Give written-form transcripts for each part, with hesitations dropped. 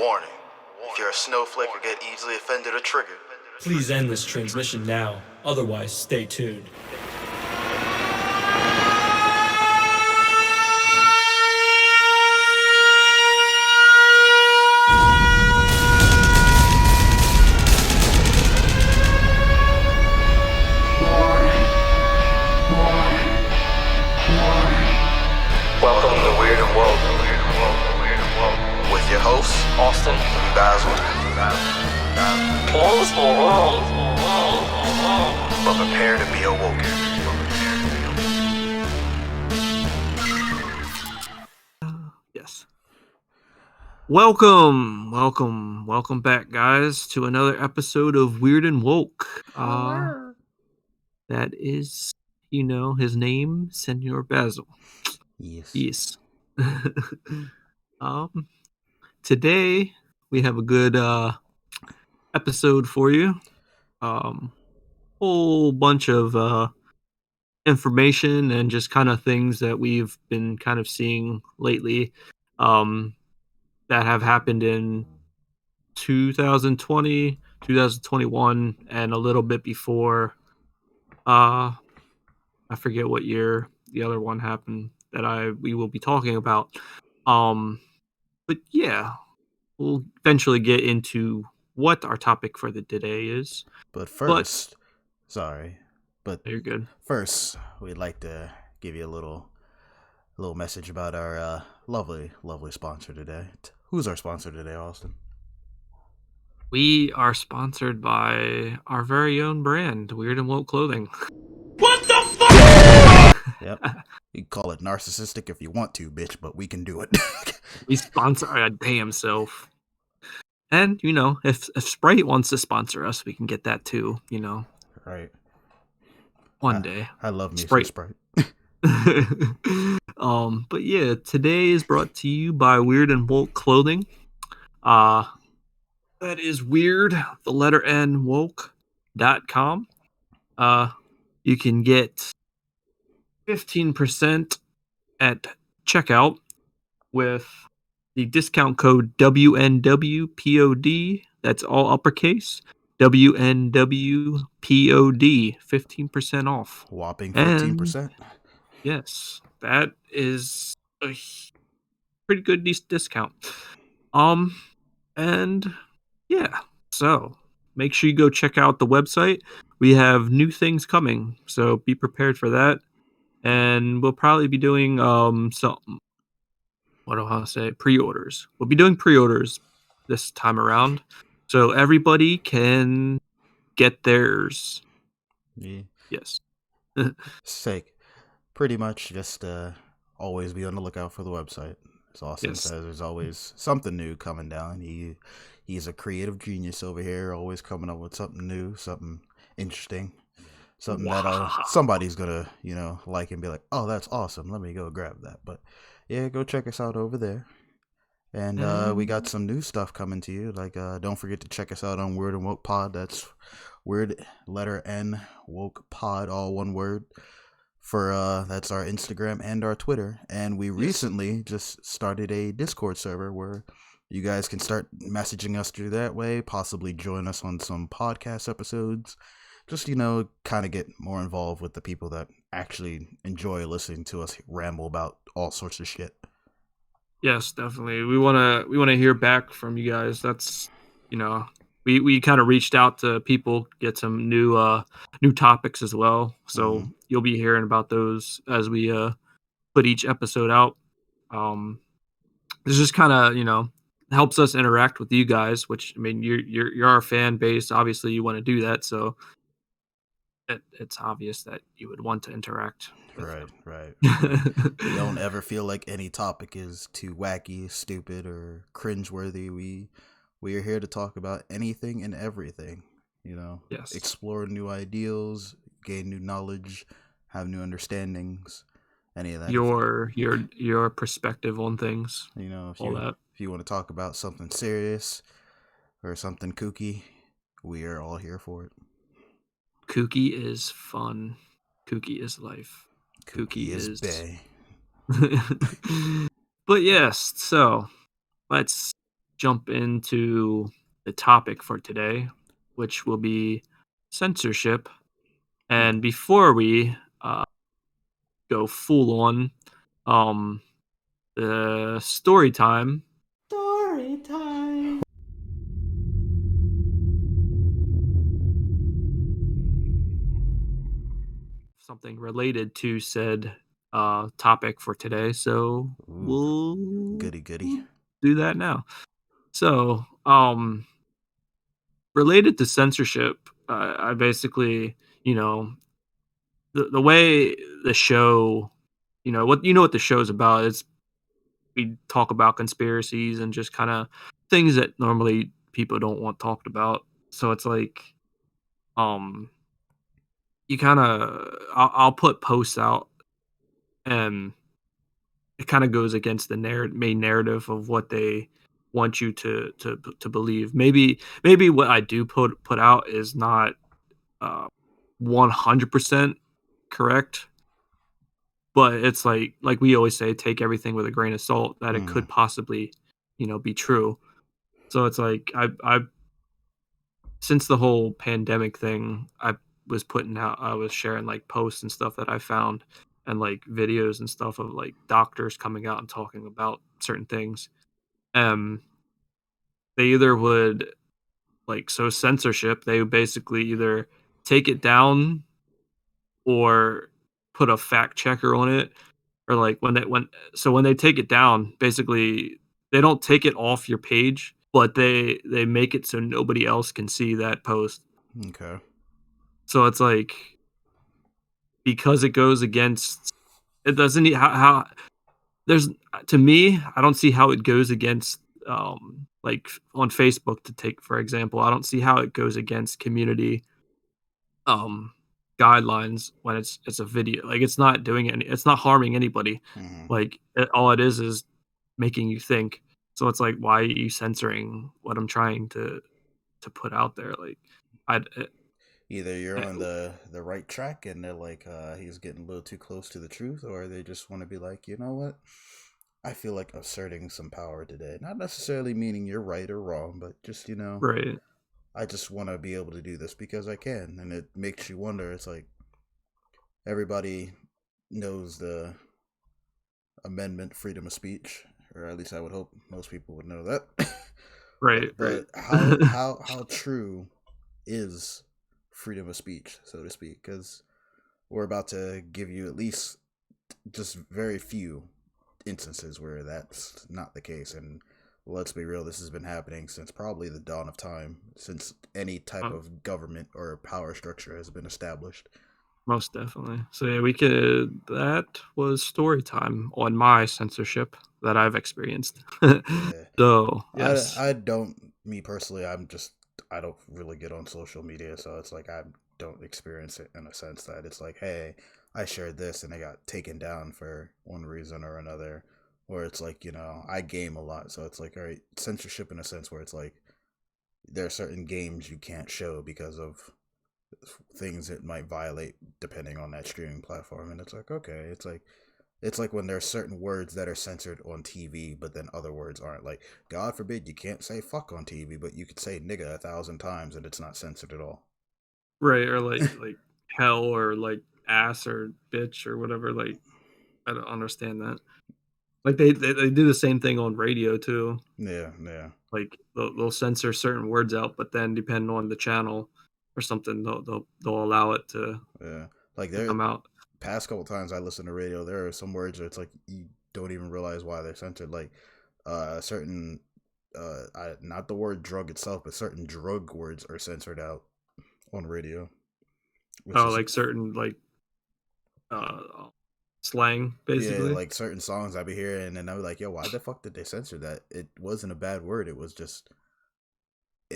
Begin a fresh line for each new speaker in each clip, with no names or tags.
Warning. If you're a snowflake or get easily offended or triggered,
Please end this transmission now, otherwise stay tuned.
welcome to Weird and Woke with your hosts,
Austin.
and Basil.
Close the world.
But prepare to be awoken.
Yes. Welcome back, guys, to another episode of Weird and Woke. That is, his name, Senor Basil. Yes. Today we have a good episode for you. Whole bunch of information and just kind of things that we've been kind of seeing lately that have happened in 2020, 2021, and a little bit before. I forget what year the other one happened that we will be talking about. But yeah, we'll eventually get into what our topic for the today is.
But first,
You're good.
First, we'd like to give you a little message about our lovely sponsor today. Who's our sponsor today, Austin?
We are sponsored by our very own brand, Weird and Woke Clothing.
What the fuck?
Yep. You can call it narcissistic if you want to, bitch, but we can do it.
We sponsor our damn self. And, if Sprite wants to sponsor us, we can get that too,
Right.
One day.
I love me
Sprite.
some Sprite.
But yeah, today is brought to you by Weird and Woke Clothing. That is weird, the letter N, woke.com. You can get 15% at checkout with the discount code WNWPOD. That's all uppercase. WNWPOD, 15% off.
Whopping 15%.
Yes, that is a pretty good discount. And yeah, so make sure you go check out the website. We have new things coming, so be prepared for that. And we'll probably be doing pre-orders. We'll be doing pre-orders this time around, so everybody can get theirs.
Yeah.
Yes.
Sake. Pretty much just always be on the lookout for the website. As Austin says, there's always something new coming down. He's a creative genius over here, always coming up with something new, something interesting, something that somebody's gonna like and be like, oh, that's awesome, let me go grab that. But yeah, go check us out over there. And we got some new stuff coming to you. Like don't forget to check us out on Weird and Woke Pod. That's Weird letter N Woke Pod, all one word. For that's our Instagram and our Twitter. And we recently just started a Discord server where you guys can start messaging us through that way, possibly join us on some podcast episodes. Just, kind of get more involved with the people that actually enjoy listening to us ramble about all sorts of shit.
Yes, definitely. We want to hear back from you guys. That's, we kind of reached out to people, get some new topics as well. So you'll be hearing about those as we put each episode out. This just kind of, helps us interact with you guys, which, I mean, you're our fan base. Obviously you want to do that. So it's obvious that you would want to interact.
Right. We don't ever feel like any topic is too wacky, stupid, or cringeworthy. We are here to talk about anything and everything,
Yes.
Explore new ideals, gain new knowledge, have new understandings, any of that.
Your perspective on things.
If you want to talk about something serious or something kooky, we are all here for it.
Kooky is fun. Kooky is life.
Kooky is bae.
But yes, so let's jump into the topic for today, which will be censorship. And before we go full on, um, the story time.
Story time.
Something related to said topic for today, so
Ooh,
we'll
goody.
do that now. So, related to censorship, I basically, you know, the way the show, what the show's about is we talk about conspiracies and just kind of things that normally people don't want talked about. So it's like, um, you kind of, I'll put posts out and it kind of goes against the main narrative of what they want you to believe. Maybe what I do put out is not uh 100% correct, but it's like we always say, take everything with a grain of salt that it
Mm,
could possibly, be true. So it's like I since the whole pandemic thing, I was sharing like posts and stuff that I found and like videos and stuff of like doctors coming out and talking about certain things. Um, they either would censorship, they would basically either take it down or put a fact checker on it, or like when they take it down, basically they don't take it off your page, but they make it so nobody else can see that post.
okay.
So it's like because it goes against it doesn't how there's to me, I don't see how it goes against like on Facebook to take for example, I don't see how it goes against community um guidelines when it's a video. Like it's not harming anybody.
Mm-hmm.
Like all it is making you think. So it's like why are you censoring what I'm trying to put out there? Like I
Either you're on the right track and they're like, he's getting a little too close to the truth, or they just want to be like, you know what? I feel like asserting some power today. Not necessarily meaning you're right or wrong, but just,
right.
I just want to be able to do this because I can. And it makes you wonder. It's like everybody knows the amendment, freedom of speech, or at least I would hope most people would know that.
Right, right.
But how true is freedom of speech, so to speak? Because we're about to give you at least just very few instances where that's not the case. And let's be real, this has been happening since probably the dawn of time, since any type
Uh,
of government or power structure has been established.
Most definitely. So yeah, we could that was story time on my censorship that I've experienced.
Yeah.
So,
I
yes.
I don't me personally, I don't really get on social media, so it's like I don't experience it in a sense that it's like, hey, I shared this and it got taken down for one reason or another. Or it's like, I game a lot, so it's like, all right, censorship in a sense where it's like there are certain games you can't show because of things it might violate depending on that streaming platform. And it's like, okay, it's like when there's certain words that are censored on TV, but then other words aren't. Like, God forbid you can't say fuck on TV, but you could say nigga 1,000 times and it's not censored at all.
Right, or like hell or like ass or bitch or whatever, like I don't understand that. Like they do the same thing on radio too.
Yeah, yeah,
Like they'll censor certain words out, but then depending on the channel or something, they'll allow it
yeah. Like
to
there,
come out.
past couple times I listen to radio, there are some words where it's like you don't even realize why they're censored. Like, certain, not the word drug itself, but certain drug words are censored out on radio, which
Oh,
is
like certain like uh slang
yeah,
basically.
like certain songs I be hearing, and I be like, yo, why the fuck did they censor that? It wasn't a bad word. It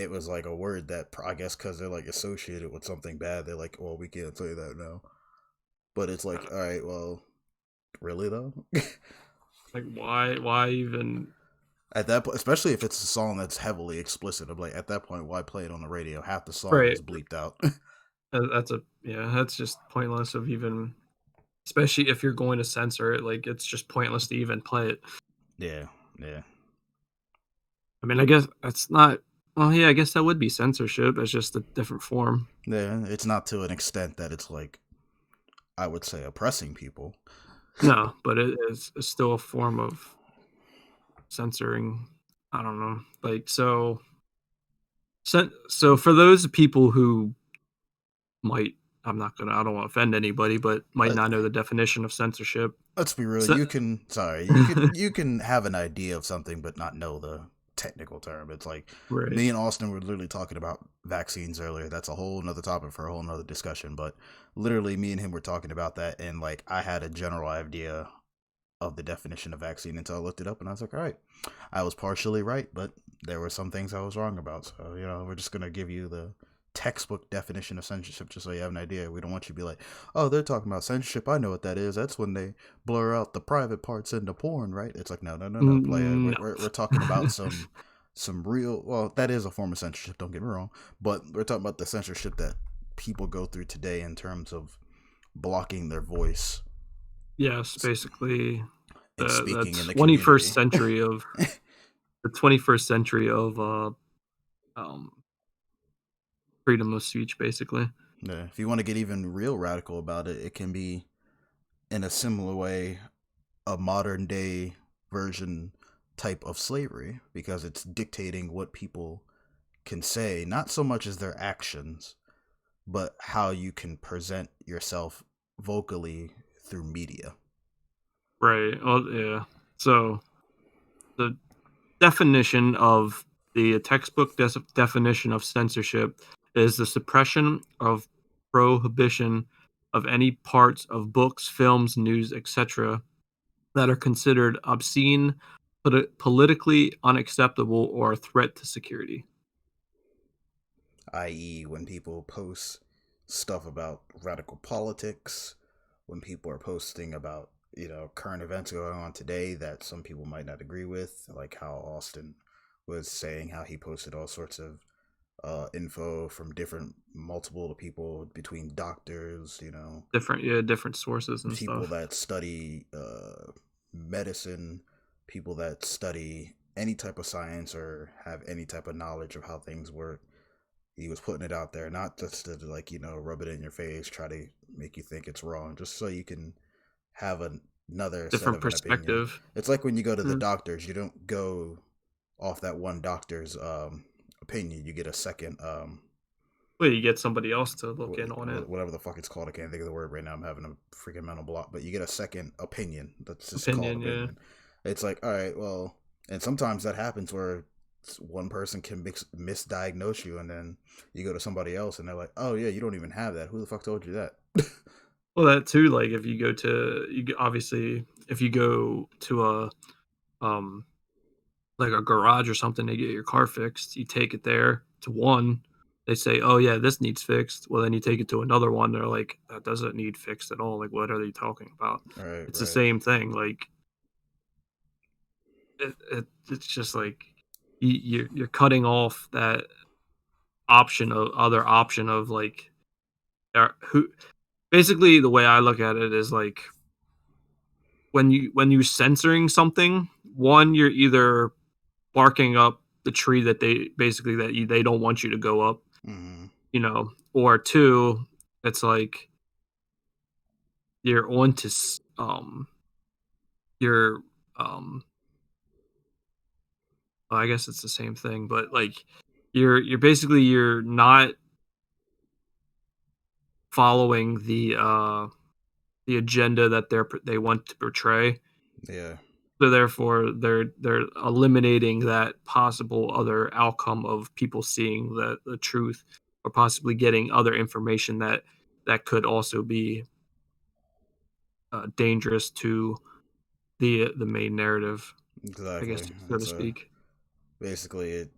was like a word that I guess because they're like associated with something bad, they're like, well, we can't say that now. But it's like, all right, well, really though.
Like why even
At that point, especially if it's a song that's heavily explicit, I'm like, at that point, why play it on the radio? Half the song
right.
is bleeped out.
That's a yeah, that's just pointless of even especially if you're going to censor it, like it's just pointless to even play it.
Yeah, yeah.
I mean, I guess that's not. Well, yeah, I guess that would be censorship. It's just a different form.
Yeah, it's not to an extent that it's like, I would say, oppressing people.
No, but it is it's still a form of censoring. I don't know. Like so for those people who might, I don't want to offend anybody, but might
Let,
not know the definition of censorship.
let's be real.
So,
You can have an idea of something, but not know the technical term. It's like
right.
me and Austin were literally talking about vaccines earlier. That's a whole nother topic for a whole nother discussion. But literally, me and him were talking about that, and like I had a general idea of the definition of vaccine until I looked it up, and I was like, all right, I was partially right, but there were some things I was wrong about. So we're just gonna give you the textbook definition of censorship just so you have an idea. We don't want you to be like, oh, they're talking about censorship. I know what that is. That's when they blur out the private parts into porn, right? It's like, no, player.
No.
We're talking about some real. Well, that is a form of censorship. Don't get me wrong, but we're talking about the censorship that people go through today in terms of blocking their voice.
Yes, basically
And speaking
the
in the
21st
community.
century of the 21st century of um freedom of speech, basically.
Yeah, if you want to get even real radical about it, it can be in a similar way a modern day version type of slavery because it's dictating what people can say, not so much as their actions, but how you can present yourself vocally through media.
Right. Well, yeah. So the definition of the textbook definition of censorship is the suppression of prohibition of any parts of books, films, news, etc. that are considered obscene, politically unacceptable, or a threat to security.
I.e., when people post stuff about radical politics, when people are posting about current events going on today that some people might not agree with, like how Austin was saying how he posted all sorts of info from multiple people between doctors,
Different sources and
people
stuff.
that study medicine, people that study any type of science or have any type of knowledge of how things work. He was putting it out there, not just to rub it in your face, try to make you think it's wrong, just so you can have another set
Different
of an opinion.
perspective.
It's like when you go to the
Mm.
doctors, you don't go off that one doctor's opinion. You get a second
Well, you get somebody else to look in on it.
whatever the fuck it's called. I can't think of the word right now. I'm having a freaking mental block. But you get a second opinion. Let's just call it
Opinion, yeah.
opinion. It's like, all right, well, and sometimes that happens where one person can misdiagnose you, and then you go to somebody else, and they're like, oh yeah, you don't even have that. Who the fuck told you that?
Well, that too. Like if you go to, obviously, if you go to um like a garage or something to get your car fixed, you take it there to one. They say, "Oh yeah, this needs fixed." Well, then you take it to another one. They're like, "That doesn't need fixed at all." Like, what are they talking about?
Right,
It's the
right.
same thing. Like, it's just like you're cutting off that other option of like, who. Basically, the way I look at it is like when you censoring something, one, you're either barking up the tree that they don't want you to go up,
Mm-hmm.
or two, it's like you're on to you're well, I guess it's the same thing, but like you're basically you're not following the agenda that they want to portray.
Yeah.
So therefore, they're eliminating that possible other outcome of people seeing the truth, or possibly getting other information that could also be dangerous to the main narrative, I guess,
Exactly.
so to
It's
speak.
basically it.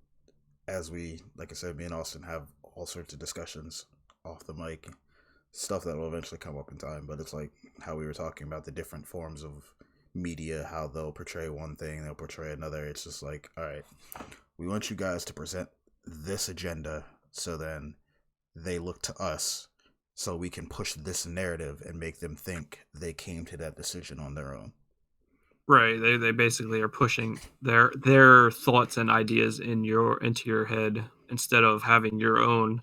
As we, like I said, me and Austin have all sorts of discussions off the mic, stuff that will eventually come up in time. But it's like how we were talking about the different forms of media, how they'll portray one thing, they'll portray another. It's just like, all right, we want you guys to present this agenda, so then they look to us so we can push this narrative and make them think they came to that decision on their own.
Right. They basically are pushing their thoughts and ideas into your head instead of having your own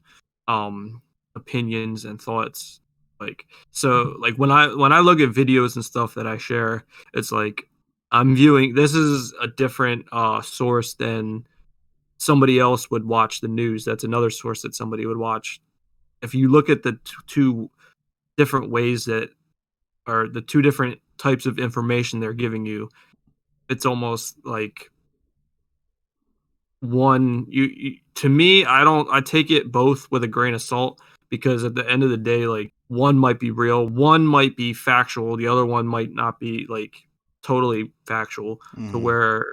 um opinions and thoughts. Like so like when I look at videos and stuff that I share, it's like I'm viewing this is a different source than somebody else would watch the news. That's another source that somebody would watch. If you look at the two different ways that are the two different types of information they're giving you, it's almost like one you to me, I take it both with a grain of salt because at the end of the day, like one might be real, one might be factual, the other one might not be like totally factual to
Mm-hmm.
where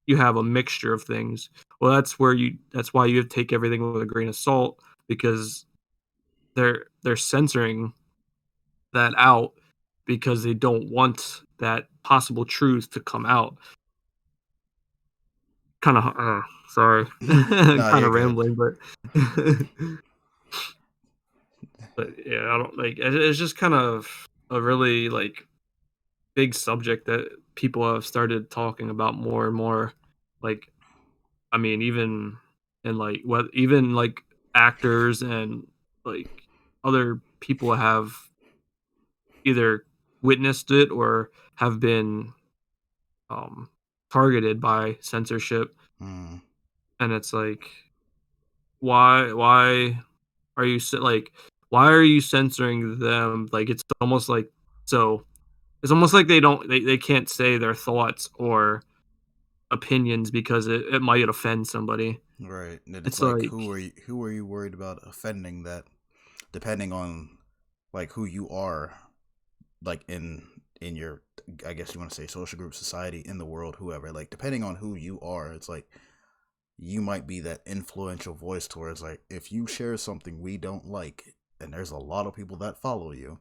you have a mixture of things. Well, that's why you have to take everything with a grain of salt because they're censoring that out because they don't want that possible truth to come out. Kind of sorry.
No,
Kind
you're
of
good.
rambling, but but yeah, I don't like it's just kind of a really like big subject that people have started talking about more and more. Like, I mean, even and like what even like actors and like other people have either witnessed it or have been um targeted by censorship,
Mm.
and it's like why are you like why are you censoring them? Like so it's almost like they can't say their thoughts or opinions because it might offend somebody.
Right. And it's
It's
like
like
who are you worried about offending that depending on like who you are like in your I guess you want to say social group society in the world whoever like depending on who you are it's like you might be that influential voice towards like if you share something we don't like and there's a lot of people that follow you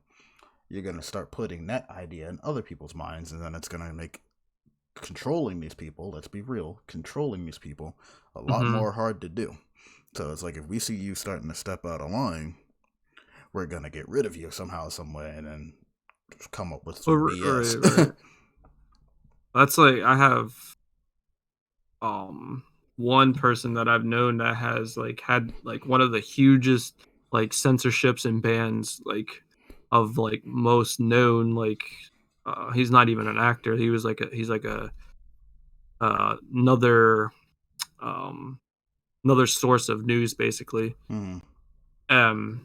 you're going to start putting that idea in other people's minds and then it's going to make controlling these people, let's be real, controlling these people a lot
mhm.
more hard to do. So it's like if we see you starting to step out of line, we're gonna get rid of you somehow, some way, and then come up with some
Right,
BS.
right. That's like I have um one person that I've known that has like had like one of the hugest like censorships and bans like of like most known like he's not even an actor. He's like a another um another source of news basically.
Mm,
Um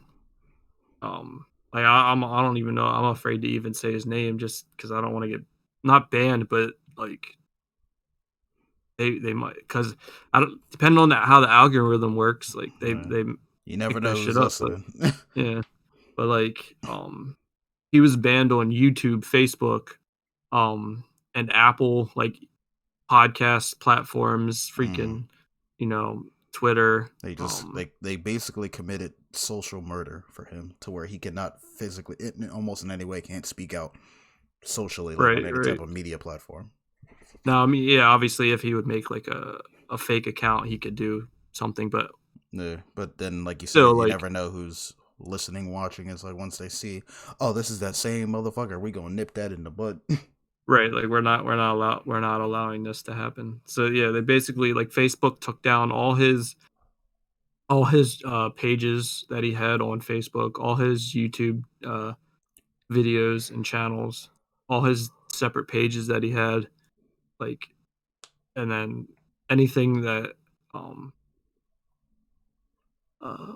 like I don't even know. I'm afraid to even say his name just because I don't want to get not banned, but like they might because I don't depending on how the algorithm works. Like
right.
they
You never
pick that
know
shit
who's
up, but
listening.
yeah, but like he was banned on YouTube, Facebook, um, and Apple like podcast platforms,
Mm.
freaking, you know, Twitter.
They just they basically committed social murder for him to where he cannot physically, almost in any way, can't speak out socially like on
Right,
any type
right.
of media platform.
Now, I mean, yeah, obviously, if he would make like a fake account, he could do something, but
Yeah, but then, like you
still,
said, you
like,
never know who's listening, watching. It's like once they see, oh, this is that same motherfucker, we gonna nip that in the bud.
right, like we're not allowing this to happen. So yeah, they basically like Facebook took down all his pages that he had on Facebook, all his YouTube videos and channels, all his separate pages that he had, like, and then anything that um uh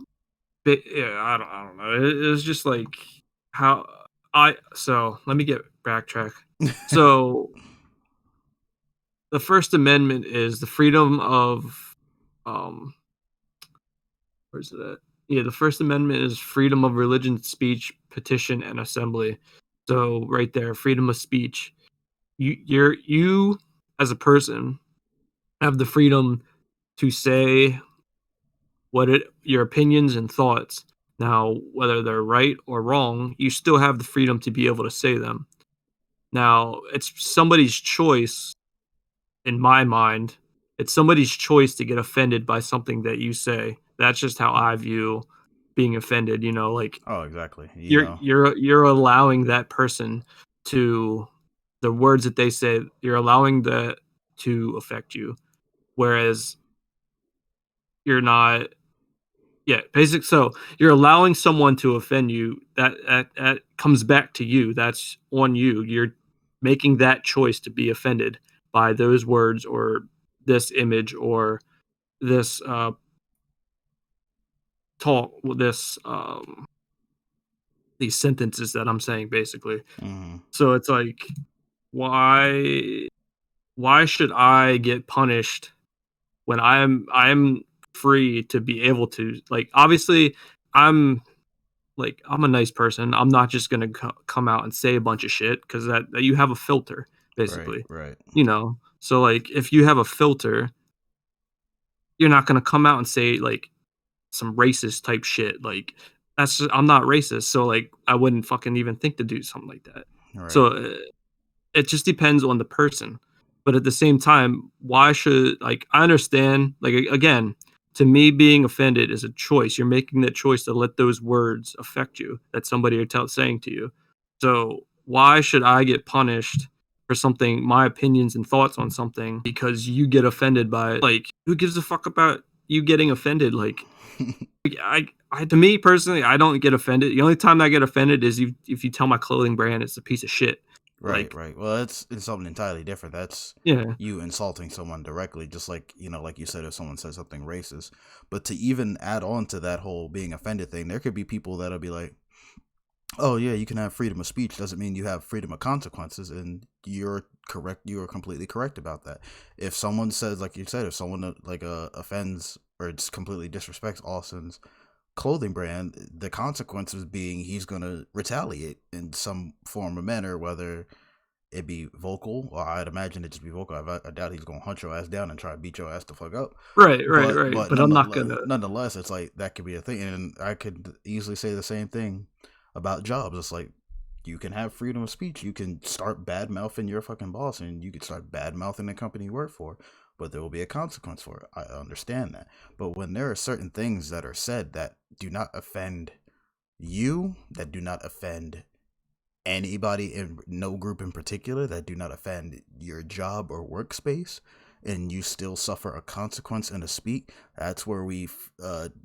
yeah, I don't know. It was just like how I so let me get backtrack. So the First Amendment is the freedom of um where's it at? Yeah, the First Amendment is freedom of religion, speech, petition, and assembly. So right there, freedom of speech. You as a person have the freedom to say your opinions and thoughts. Now, whether they're right or wrong, you still have the freedom to be able to say them. Now, it's somebody's choice in my mind. It's somebody's choice to get offended by something that you say. That's just how I view being offended, like
Oh, exactly. You know,
you're allowing that person to the words that they say, you're allowing that to affect you, whereas you're not. Yeah, basic. So you're allowing someone to offend you. That comes back to you. That's on you. You're making that choice to be offended by those words or this image or this talk. This these sentences that I'm saying, basically.
Mhm.
So it's like, why should I get punished when I'm free to be able to, like, obviously I'm I'm a nice person. I'm not just gonna come out and say a bunch of shit because that you have a filter,
Right,
basically.
right.
So like if you have a filter, you're not gonna come out and say like some racist type shit. Like I'm not racist, so like I wouldn't fucking even think to do something like that.
Right.
So it just depends on the person. But at the same time, why should, like, I understand, like, again, to me, being offended is a choice. You're making that choice to let those words affect you that somebody are saying to you. So why should I get punished for something, my opinions and thoughts on something, because you get offended by it? Like, who gives a fuck about you getting offended? Like, to me personally, I don't get offended. The only time I get offended is if you tell my clothing brand it's a piece of shit.
Right,
Like,
right. Well, it's something entirely different. That's
yeah.
you insulting someone directly, just like, like you said, if someone says something racist. But to even add on to that whole being offended thing, there could be people that'll be like, oh yeah, you can have freedom of speech, doesn't mean you have freedom of consequences, and you're correct. You are completely correct about that. If someone says, like you said, if someone offends or just completely disrespects Austin's clothing brand, the consequences being he's gonna retaliate in some form or manner, whether it be vocal, or I'd imagine it just be vocal. I doubt he's gonna hunt your ass down and try to beat your ass the fuck up.
Right,
But
but I'm not gonna.
nonetheless, it's like that could be a thing, and I could easily say the same thing about jobs. It's like you can have freedom of speech. You can start bad mouthing your fucking boss, and you can start bad mouthing the company you work for, but there will be a consequence for it. I understand that. But when there are certain things that are said that do not offend you, that do not offend anybody in no group in particular, that do not offend your job or workspace, and you still suffer a consequence in a speak, that's where we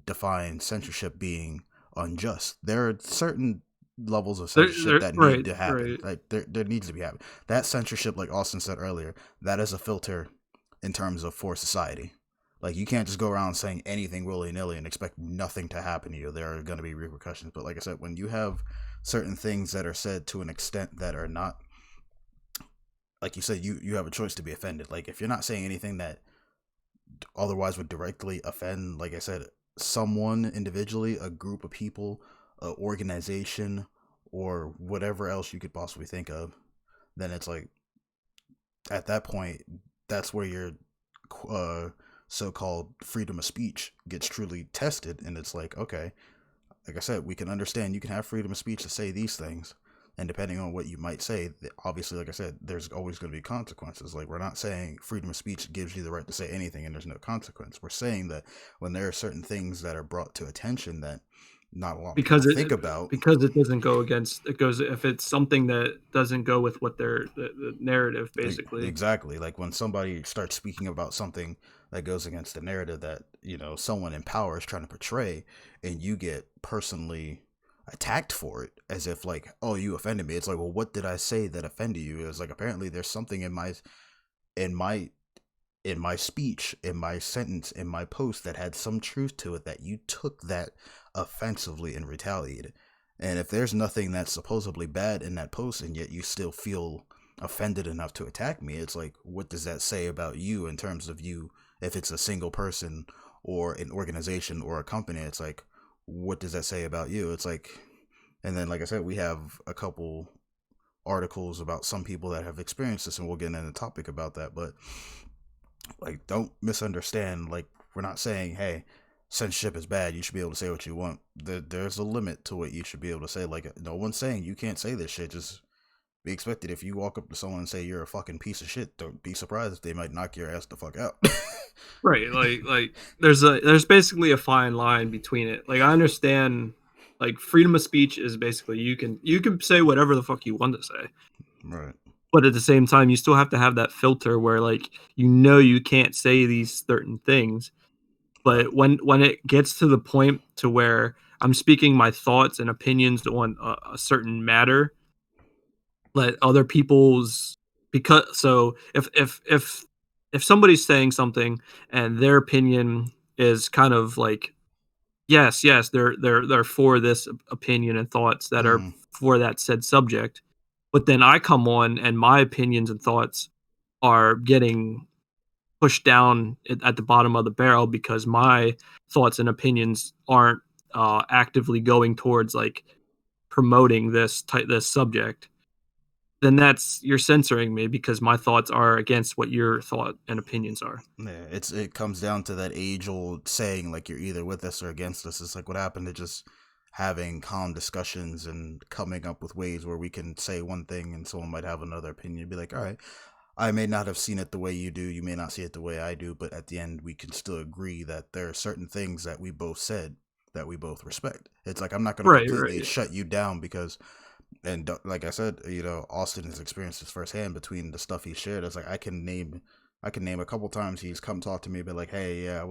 define censorship being unjust. There are certain levels of censorship that need
Right,
to happen.
right.
Like there needs to be happen. That censorship, like Austin said earlier, that is a filter in terms of for society. Like, you can't just go around saying anything willy-nilly and expect nothing to happen to you. There are going to be repercussions. But like I said, when you have certain things that are said to an extent that are not, like you said, you have a choice to be offended. Like, if you're not saying anything that otherwise would directly offend, like I said, someone individually, a group of people, an organization, or whatever else you could possibly think of, then it's like, at that point, that's where your so-called freedom of speech gets truly tested. And it's like, okay, like I said, we can understand you can have freedom of speech to say these things, and depending on what you might say, obviously, like I said, there's always going to be consequences. Like, we're not saying freedom of speech gives you the right to say anything and there's no consequence. We're saying that when there are certain things that are brought to attention that not a lot of people think about,
because it doesn't go against, it goes, if it's something that doesn't go with what the narrative, basically.
Exactly. Like, when somebody starts speaking about something that goes against the narrative that someone in power is trying to portray, and you get personally attacked for it, as if like, oh, you offended me. It's like, well, what did I say that offended you? It was like, apparently there's something in my speech, in my sentence, in my post that had some truth to it, that you took that offensively and retaliated. And if there's nothing that's supposedly bad in that post, and yet you still feel offended enough to attack me, it's like, what does that say about you in terms of you? If it's a single person or an organization or a company, it's like, what does that say about you? It's like, and then, like I said, we have a couple articles about some people that have experienced this, and we'll get into the topic about that. But like, don't misunderstand. Like, we're not saying, hey, censorship is bad, you should be able to say what you want. There's a limit to what you should be able to say. Like, no one's saying you can't say this shit. Just be expected. If you walk up to someone and say you're a fucking piece of shit, don't be surprised if they might knock your ass the fuck out.
Right, like there's basically a fine line between it. Like, I understand, like, freedom of speech is basically you can say whatever the fuck you want to say.
Right.
but at the same time, you still have to have that filter where, like, you can't say these certain things.
Right.
But when it gets to the point to where I'm speaking my thoughts and opinions on a certain matter, let other people's because so if somebody's saying something and their opinion is kind of like, yes, they're for this opinion and thoughts that are
Mhm.
for that said subject, but then I come on and my opinions and thoughts are getting pushed down at the bottom of the barrel because my thoughts and opinions aren't actively going towards like promoting this subject, then that's you're censoring me because my thoughts are against what your thought and opinions are.
Yeah, it comes down to that age old saying, like, you're either with us or against us. It's like, what happened to just having calm discussions and coming up with ways where we can say one thing and someone might have another opinion. Be like, all right, I may not have seen it the way you do, you may not see it the way I do, but at the end we can still agree that there are certain things that we both said that we both respect. It's like, I'm not going to
Right,
completely
right.
shut you down because, and like I said, Austin has experienced this firsthand between the stuff he shared. It's like, I can name a couple times he's come talk to me, but like, hey, yeah,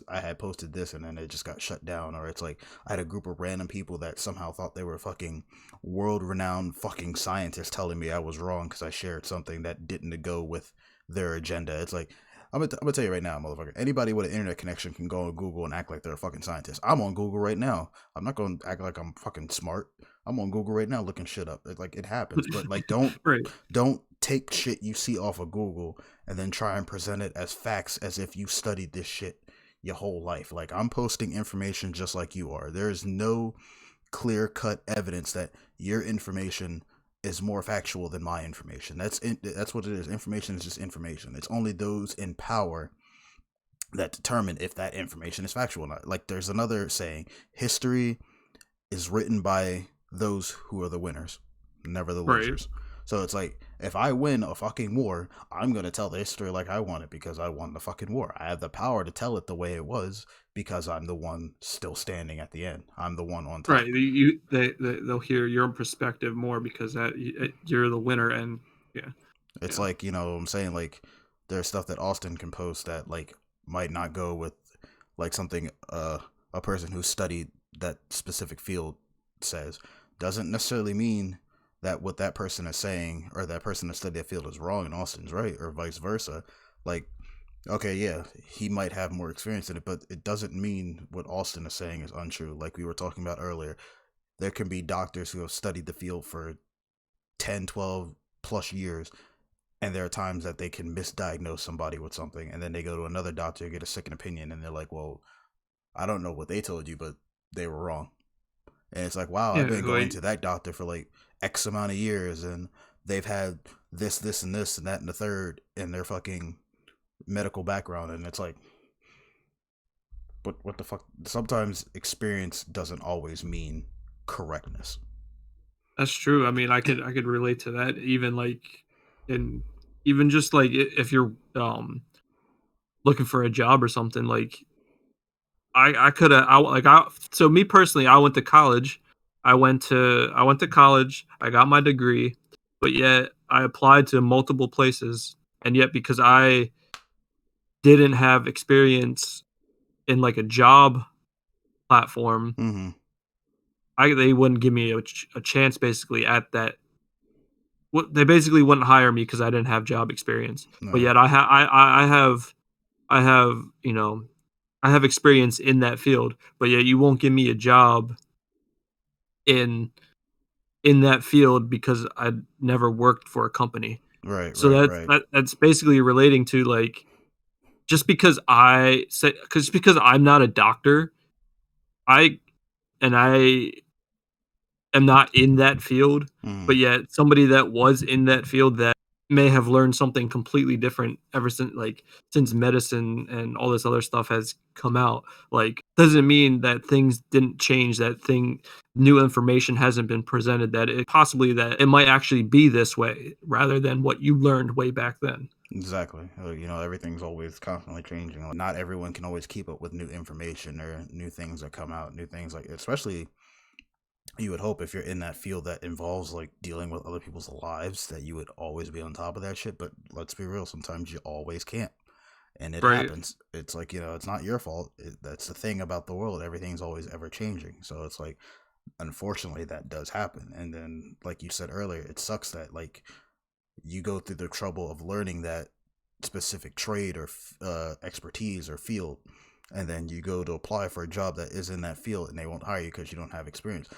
I had posted this and then it just got shut down. Or it's like, I had a group of random people that somehow thought they were fucking world renowned fucking scientists telling me I was wrong because I shared something that didn't go with their agenda. It's like, I'm gonna tell you right now, motherfucker. Anybody with an internet connection can go on Google and act like they're a fucking scientist. I'm on Google right now. I'm not gonna act like I'm fucking smart. I'm on Google right now looking shit up. Like, it happens, but like,
Right.
don't take shit you see off of Google and then try and present it as facts as if you studied this shit your whole life. Like, I'm posting information just like you are. There is no clear cut evidence that your information is more factual than my information. That's what it is. Information is just information. It's only those in power that determine if that information is factual or not. Like, there's another saying, history is written by those who are the winners, never the
Right.
losers. So it's like, if I win a fucking war, I'm gonna tell the history like I won it because I won the fucking war. I have the power to tell it the way it was because I'm the one still standing at the end. I'm the one on top.
Right. They'll hear your perspective more because you're the winner and yeah.
It's
Yeah.
like, I'm saying, like, there's stuff that Austin can post that like might not go with like something a person who studied that specific field says. Doesn't necessarily mean that what that person is saying or that person that studied that field is wrong and Austin's right, or vice versa. Like, okay, yeah, he might have more experience in it, but it doesn't mean what Austin is saying is untrue. Like we were talking about earlier, there can be doctors who have studied the field for 10, 12 plus years, and there are times that they can misdiagnose somebody with something, and then they go to another doctor, get a second opinion, and they're like, well, I don't know what they told you, but they were wrong. And it's like, wow, I've
Yeah.
been going
Like
to that doctor for like X amount of years, and they've had this, and this, and that, and the third in their fucking medical background. And it's like, but what the fuck? Sometimes experience doesn't always mean correctness.
that's true. I mean, I could relate to that even like in even just like if you're looking for a job or something like I could have I like I so me personally I went to college. I went to college. I got my degree, but yet I applied to multiple places and yet because I didn't have experience in like a job platform,
Mm-hmm.
they wouldn't give me a chance basically at that. They basically wouldn't hire me because I didn't have job experience.
All
But
right.
yet I have I have experience in that field. But yet you won't give me a job in in that field because I never worked for a company.
Right.
So
Right. Right.
that's basically relating to like just because because I'm not a doctor, I I am not in that field,
Mm-hmm.
but yet somebody that was in that field that may have learned something completely different ever since medicine and all this other stuff has come out. Like doesn't mean that things didn't change, that thing new information hasn't been presented that it possibly that it might actually be this way rather than what you learned way back then.
Exactly. Everything's always constantly changing. Like, not everyone can always keep up with new information or new things that come out, new things like, especially you would hope if you're in that field that involves like dealing with other people's lives that you would always be on top of that shit. But let's be real, sometimes you always can't, and it
Right.
happens. It's like, it's not your fault. That's the thing about the world. Everything's always ever changing. So it's like, unfortunately, that does happen. And then, like you said earlier, it sucks that like you go through the trouble of learning that specific trade or expertise or field, and then you go to apply for a job that is in that field and they won't hire you because you don't have experience.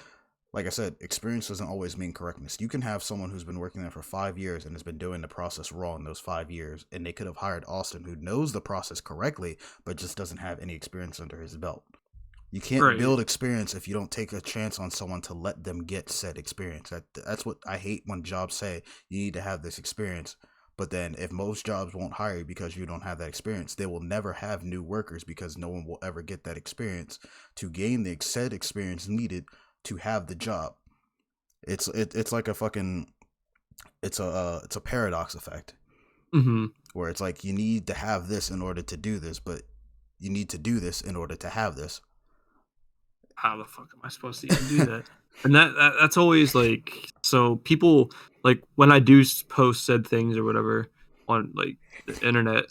Like I said, experience doesn't always mean correctness. You can have someone who's been working there for 5 years and has been doing the process wrong those 5 years, and they could have hired Austin, who knows the process correctly, but just doesn't have any experience under his belt. You can't
Right.
build experience if you don't take a chance on someone to let them get said experience. That's what I hate when jobs say you need to have this experience. But then if most jobs won't hire you because you don't have that experience, they will never have new workers because no one will ever get that experience to gain the said experience needed to have the job. It's like a fucking it's a paradox effect
Mm-hmm.
where it's like you need to have this in order to do this, but you need to do this in order to have this.
How the fuck am I supposed to even do that? And that's always like, so people, like when I do post said things or whatever on like the internet,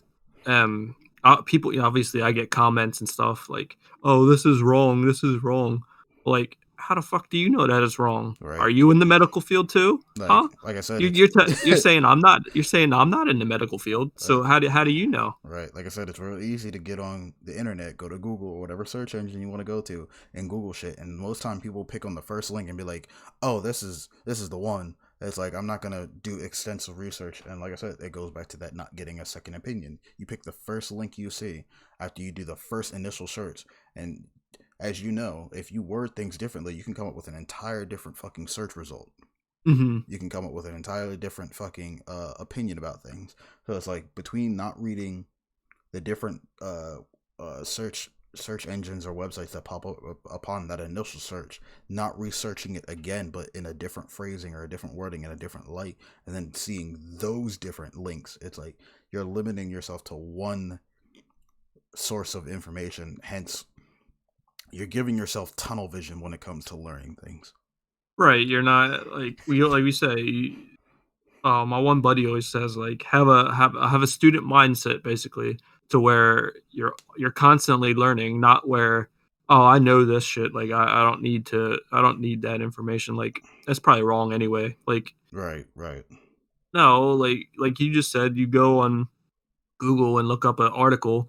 people, obviously I get comments and stuff like, oh, this is wrong, this is wrong. Like, how the fuck do you know that is wrong? Are
Right.
you in the medical field too? Huh?
Like I said,
You,
it's
you're saying I'm not. You're saying I'm not in the medical field.
uh,
So how do you know?
right. Like I said, it's real easy to get on the internet, go to Google or whatever search engine you want to go to, and Google shit. And most time people pick on the first link and be like, "Oh, this is the one." It's like I'm not gonna do extensive research. And like I said, it goes back to that not getting a second opinion. You pick the first link you see after you do the first initial search, and as you know, if you word things differently, you can come up with an entire different fucking search result.
Mm-hmm.
You can come up with an entirely different fucking opinion about things. So it's like between not reading the different search engines or websites that pop up upon that initial search, not researching it again, but in a different phrasing or a different wording in a different light, and then seeing those different links, it's like you're limiting yourself to one source of information. Hence, you're giving yourself tunnel vision when it comes to learning things.
Right, you're not like we say. My one buddy always says like have a student mindset basically, to where you're constantly learning, not where, oh, I know this shit, like I don't need that information. Like that's probably wrong anyway. Like
Right, right.
no, like you just said, you go on Google and look up an article.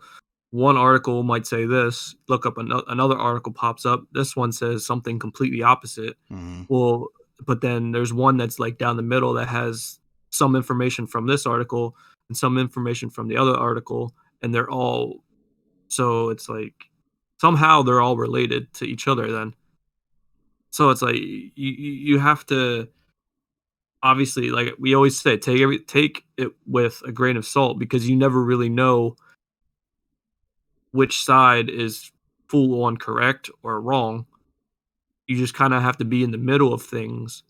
One article might say this, look up another article pops up. This one says something completely opposite.
Mm-hmm.
Well, but then there's one that's like down the middle that has some information from this article and some information from the other article, and they're all, so it's like somehow they're all related to each other then. So it's like you have to, obviously, like we always say, take it with a grain of salt, because you never really know which side is full on correct or wrong. You just kind of have to be in the middle of things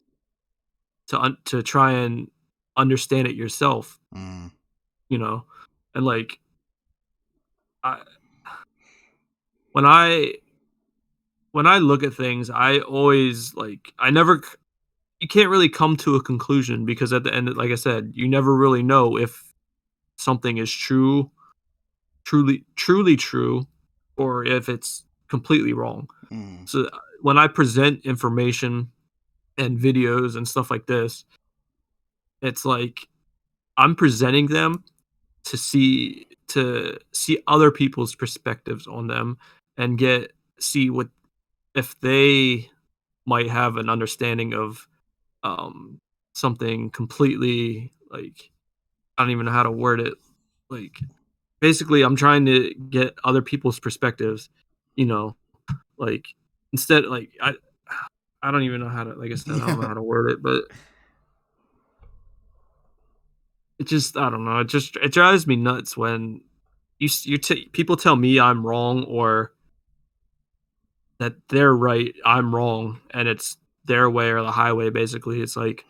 to try and understand it yourself,
Mm-hmm.
you know? And like I when I when I look at things, I always like I never you can't really come to a conclusion, because at the end, like I said, you never really know if something is truly true, or if it's completely wrong.
Mm-hmm.
So when I present information and videos and stuff like this, it's like I'm presenting them to see other people's perspectives on them, and see what, if they might have an understanding of um something completely, like I don't even know how to word it. Like basically I'm trying to get other people's perspectives, you know, like instead, like I don't even know how to, like I said, I don't know how to word it, but it just, I don't know, it drives me nuts when people tell me I'm wrong, or that they're right, I'm wrong, and it's their way or the highway. Basically, it's like,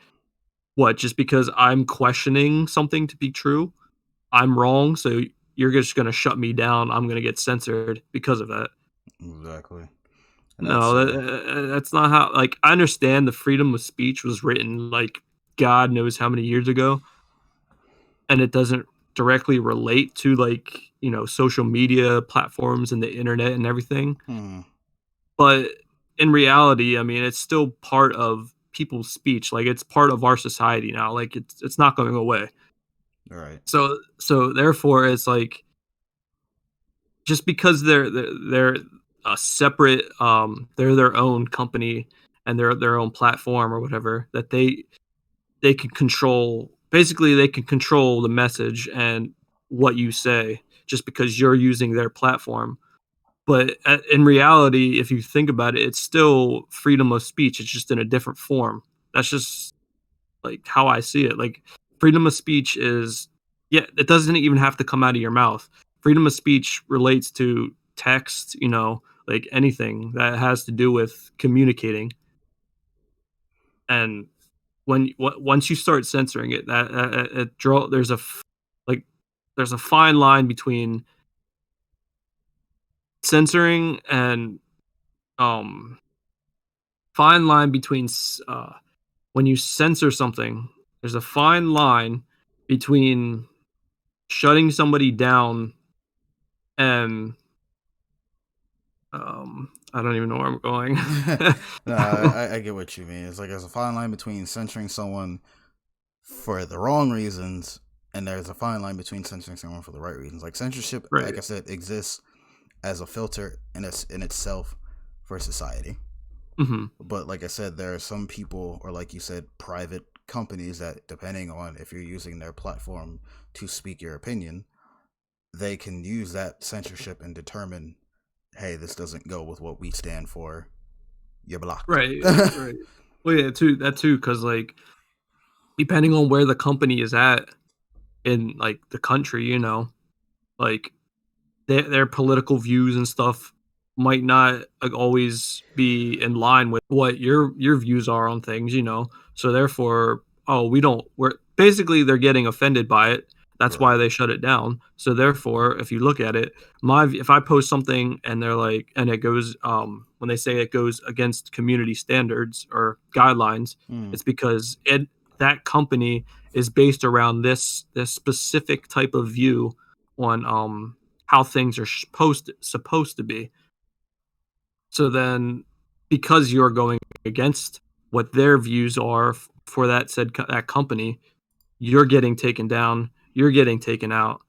what? Just because I'm questioning something to be true, I'm wrong. So you're just gonna shut me down. I'm gonna get censored because of that.
Exactly. And that's
No, that's not how. Like, I understand the freedom of speech was written like God knows how many years ago, and it doesn't directly relate to like social media platforms and the internet and everything.
hmm,
But in reality, I mean, it's still part of people's speech. Like, it's part of our society now. Like, it's not going away.
right.
So therefore, it's like just because they're a separate, they're their own company and they're their own platform or whatever, that they can control. Basically, they can control the message and what you say just because you're using their platform. But in reality, if you think about it, it's still freedom of speech. It's just in a different form. That's just like how I see it. Like, freedom of speech is, yeah, it doesn't even have to come out of your mouth. Freedom of speech relates to text, like anything that has to do with communicating. And once you start censoring it, that it draw like there's a fine line between censoring and um fine line between when you censor something. There's a fine line between shutting somebody down and I don't even know where I'm going.
No, I get what you mean. It's like there's a fine line between censoring someone for the wrong reasons, and there's a fine line between censoring someone for the right reasons. Like censorship, like
Right.
I said, exists as a filter in itself for society.
Hmm.
But like I said, there are some people, or like you said, private companies that, depending on if you're using their platform to speak your opinion, they can use that censorship and determine, hey, this doesn't go with what we stand for. You're blocked.
Right. Right. Well, yeah, too, because like depending on where the company is at in like the country, like their political views and stuff might not like, always be in line with what your views are on things, so therefore, oh, we're basically they're getting offended by it. That's why
Right.
they shut it down. So therefore, if you look at it, if I post something and they're like, and it goes, when they say it goes against community standards or guidelines,
Mm,
it's because that company is based around this specific type of view on how things are supposed to be. So then, because you're going against what their views are for that company, you're getting taken down. You're getting taken out.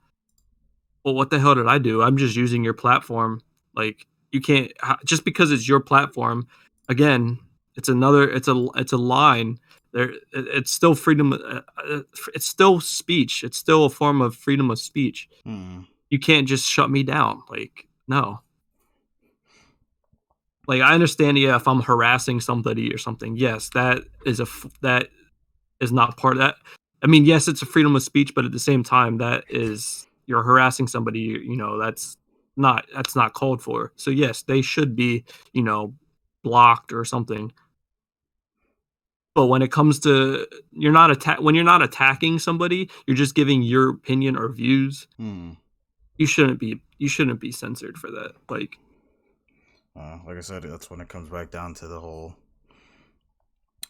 Well, what the hell did I do? I'm just using your platform. Like, you can't just because it's your platform. Again, it's a line. It's still freedom. It's still speech. It's still a form of freedom of speech.
mm,
You can't just shut me down. Like, no. Like, I understand, yeah, if I'm harassing somebody or something, yes, that is not part of that. I mean, yes, it's a freedom of speech, but at the same time, that is you're harassing somebody. That's not called for. So yes, they should be, you know, blocked or something. But when it comes to when you're not attacking somebody, you're just giving your opinion or views.
mm.
You shouldn't be censored for that. Like,
Like I said, that's when it comes back down to the whole.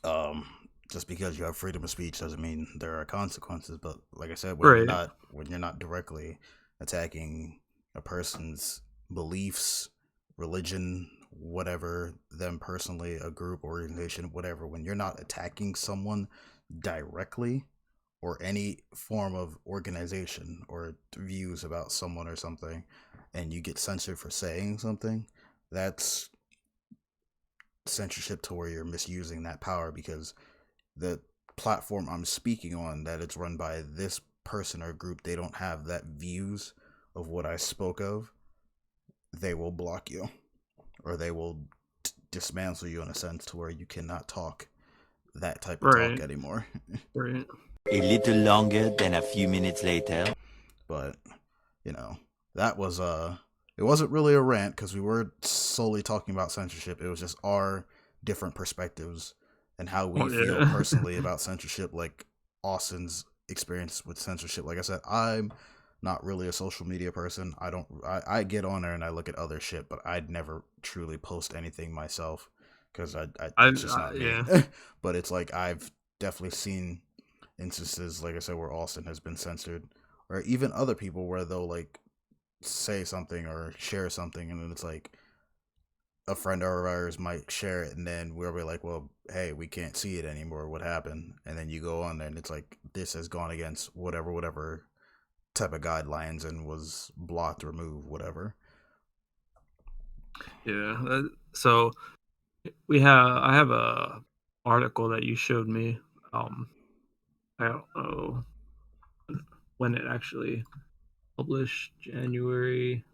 Um, just because you have freedom of speech doesn't mean there are consequences. But like I said,
right,
when you're not directly attacking a person's beliefs, religion, whatever, them personally, a group, organization, whatever, when you're not attacking someone directly, or any form of organization or views about someone or something, and you get censored for saying something, that's censorship to where you're misusing that power, because the platform I'm speaking on, that it's run by this person or group, they don't have that views of what I spoke of. They will block you, or they will dismantle you in a sense to where you cannot talk that type of talk
right,
anymore.
right.
A little longer than a few minutes later.
But you know, that was it wasn't really a rant because we were solely talking about censorship. It was just our different perspectives and how we
Oh
feel
yeah.
personally about censorship, like Austin's experience with censorship. Like I said, I'm not really a social media person. I get on there and I look at other shit, but I'd never truly post anything myself because it's just not me.
Yeah.
But it's like I've definitely seen instances, like I said, where Austin has been censored, or even other people where they'll like say something or share something, and then it's like a friend of ours might share it, and then we'll be like, well, hey, we can't see it anymore. What happened? And then you go on there, and it's like, this has gone against whatever type of guidelines and was blocked, removed, whatever.
Yeah. So I have a article that you showed me. I don't know when it actually published, January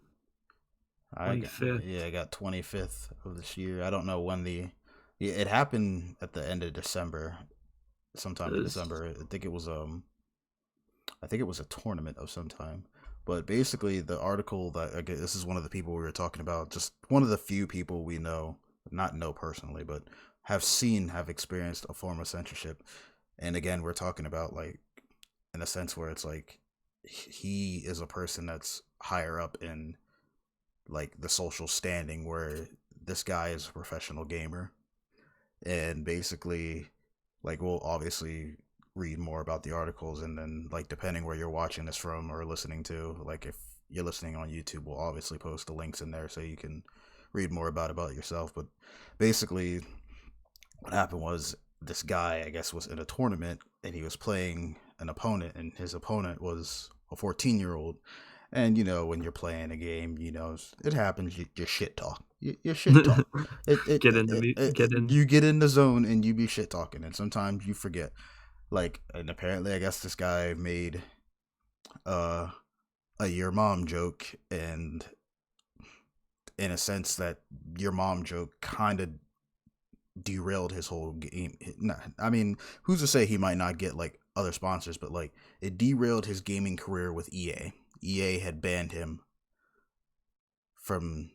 I got,
25th.
yeah, I got 25th of this year. I don't know when it happened at the end of December, sometime in December. I think it was a tournament of some time. But basically, the article that I get, this is one of the people we were talking about, just one of the few people we know, not know personally, but have experienced a form of censorship. And again, we're talking about like in a sense where it's like he is a person that's higher up in like the social standing, where this guy is a professional gamer, and basically, like, we'll obviously read more about the articles, and then like depending where you're watching this from or listening to, like if you're listening on YouTube, we'll obviously post the links in there so you can read more about it yourself. But basically what happened was, this guy, I guess, was in a tournament and he was playing an opponent, and his opponent was a 14-year-old. And when you're playing a game, it happens. You shit talk. You shit talk. You get in the zone and you be shit talking, and sometimes you forget. Like, and apparently, I guess this guy made a your mom joke, and in a sense that your mom joke kind of derailed his whole game. I mean, who's to say he might not get like other sponsors, but like it derailed his gaming career with EA. EA had banned him from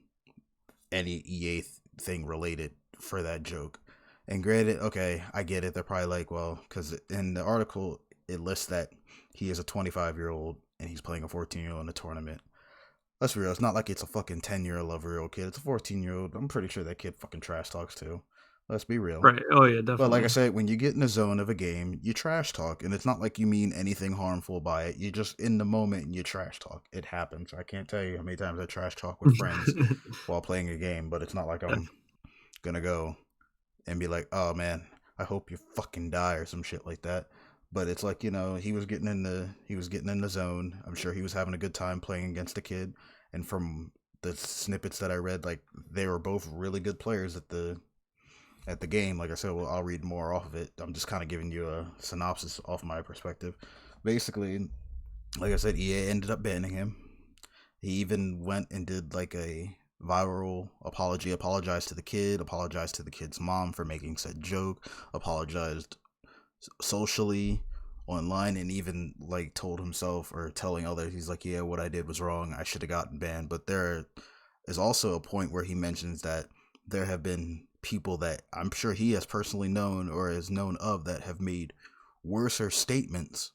any EA thing related for that joke. And granted, okay, I get it. They're probably like, well, because in the article it lists that he is a 25-year-old and he's playing a 14-year-old in a tournament. Let's be real. It's not like it's a fucking 10-year-old 11-year-old kid. It's a 14-year-old. I'm pretty sure that kid fucking trash talks too. Let's be real.
Right. Oh yeah, definitely.
But like I said, when you get in the zone of a game, you trash talk, and it's not like you mean anything harmful by it. You're just in the moment and you trash talk. It happens. I can't tell you how many times I trash talk with friends while playing a game, but it's not like I'm gonna go and be like, oh man, I hope you fucking die or some shit like that. But it's like, he was getting in the zone. I'm sure he was having a good time playing against a kid. And from the snippets that I read, like, they were both really good players at the game. Like I said, well, I'll read more off of it. I'm just kind of giving you a synopsis off my perspective. Basically, like I said, EA ended up banning him. He even went and did like a viral apology, apologized to the kid, apologized to the kid's mom for making said joke, apologized socially online, and even like told himself or telling others, he's like, yeah, what I did was wrong. I should have gotten banned. But there is also a point where he mentions that there have been people that I'm sure he has personally known or is known of that have made worser statements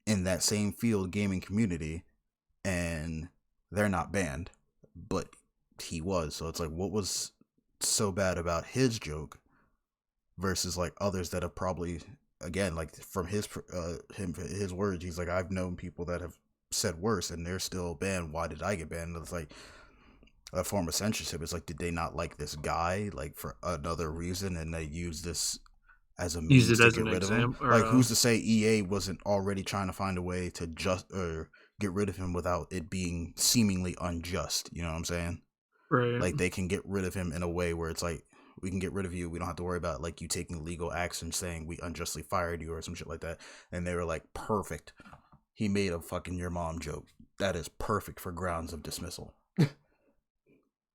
in that same field gaming community, and they're not banned, but he was. So it's like, what was so bad about his joke versus like others that have probably, again, like from his words, he's like, I've known people that have said worse and they're still banned. Why did I get banned? And it's like a form of censorship. It's like, did they not like this guy like for another reason, and they use this as a means to get rid of him? Like, who's to say EA wasn't already trying to find a way to get rid of him without it being seemingly unjust? You know what I'm saying?
Right.
Like, they can get rid of him in a way where it's like, we can get rid of you. We don't have to worry about like you taking legal action saying we unjustly fired you or some shit like that. And they were like, perfect. He made a fucking your mom joke. That is perfect for grounds of dismissal.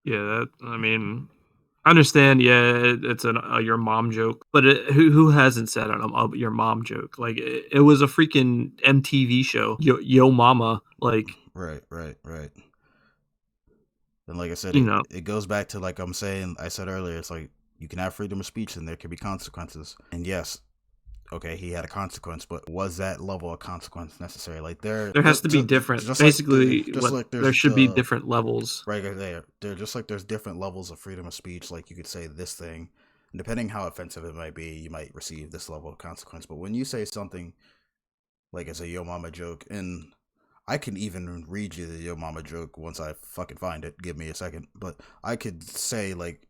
Yeah, I mean, I understand. Yeah, it's a your mom joke, but who hasn't said a your mom joke? Like it was a freaking MTV show. Yo Mama, like
right. And like I said, it goes back to like I said earlier, it's like you can have freedom of speech and there can be consequences. And yes, okay, he had a consequence, but was that level of consequence necessary? Like
There has to be different.
just
Basically,
just like
there
there's
should be different levels.
right there just like there's different levels of freedom of speech. Like you could say this thing, and depending how offensive it might be, you might receive this level of consequence. But when you say something like it's a yo mama joke, and I can even read you the yo mama joke once I fucking find it. Give me a second, but I could say like,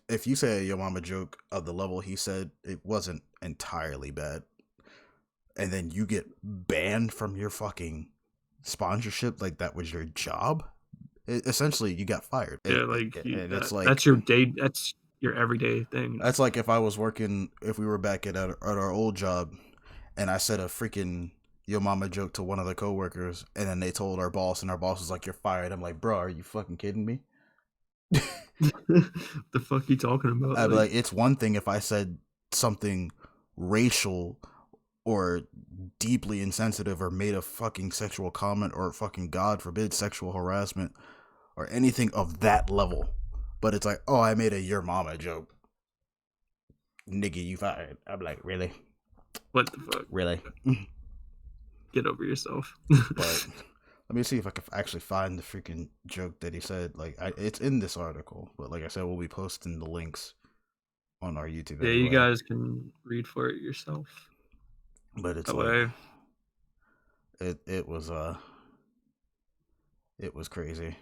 if you say a yo mama joke of the level he said, it wasn't entirely bad, and then you get banned from your fucking sponsorship, like that was your job. Essentially, you got fired.
Yeah, like
And it's like
that's your day. That's your everyday thing.
that's like if I was working, if we were back at our old job, and I said a freaking yo mama joke to one of the coworkers, and then they told our boss, and our boss was like, "You're fired." I'm like, "Bro, are you fucking kidding me?"
The fuck you talking about?
I'd be like, it's one thing if I said something racial or deeply insensitive or made a fucking sexual comment or fucking God forbid sexual harassment or anything of that level. But it's like, oh, I made a your mama joke. Nigga, you fired. I'm like, really?
What the fuck?
Really?
Get over yourself.
But let me see if I can actually find the freaking joke that he said. Like, it's in this article, but like I said, we'll be posting the links on our YouTube.
Yeah, you guys can read for it yourself.
But it's
That
like
way.
it was crazy.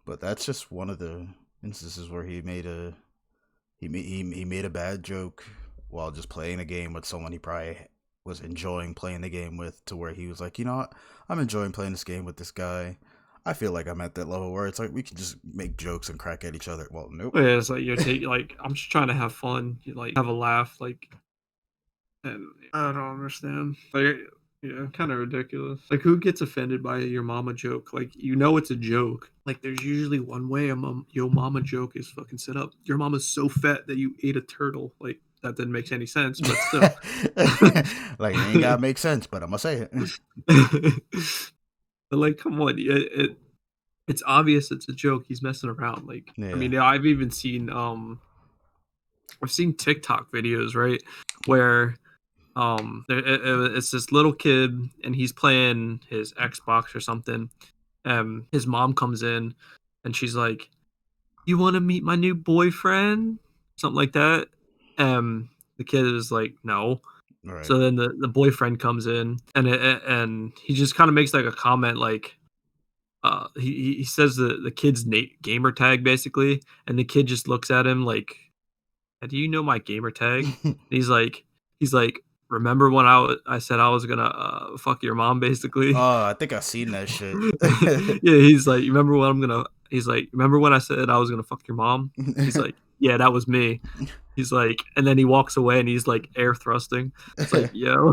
But that's just one of the instances where he made a bad joke while just playing a game with someone he probably was enjoying playing the game with, to where he was like, you know what, I'm enjoying playing this game with this guy. I feel like I'm at that level where it's like we can just make jokes and crack at each other. Well, nope.
Yeah, it's like like I'm just trying to have fun, you like have a laugh, like, and I don't understand. Like, yeah, kind of ridiculous. Like, who gets offended by your mama joke? Like, it's a joke. Like, there's usually one way yo mama joke is fucking set up. Your mama's so fat that you ate a turtle. Like, that didn't make any sense, but still.
Like, it ain't gotta make sense, but I'm gonna say
it. But like, come on, it's obvious it's a joke. He's messing around. Like,
Yeah.
I mean, I've even seen I've seen TikTok videos, right, where it's this little kid and he's playing his Xbox or something. His mom comes in and she's like, "You want to meet my new boyfriend?" Something like that. The kid is like, "No."
Right.
So then the boyfriend comes in and he just kind of makes like a comment like, he says the kid's gamer tag basically, and the kid just looks at him like, "Do you know my gamer tag?" And he's like, "Remember when I said I was gonna fuck your mom?" Basically.
Oh, I think I've seen that shit.
Yeah, he's like, "Remember when He's like, "Remember when I said I was gonna fuck your mom?" He's like, "Yeah, that was me." He's like, and then he walks away and he's like air thrusting. It's like, yo.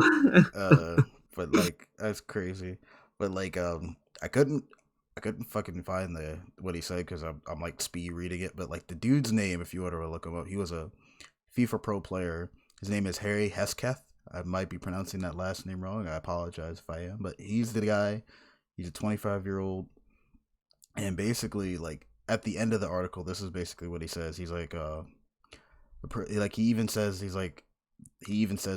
But like that's crazy. But like I couldn't fucking find what he said because I'm like speed reading it. But like the dude's name, if you want to look him up, he was a FIFA Pro player. His name is Harry Hesketh. I might be pronouncing that last name wrong. I apologize if I am. But he's the guy. He's a 25-year-old, and basically like at the end of the article, this is basically what he says. He's like like he even says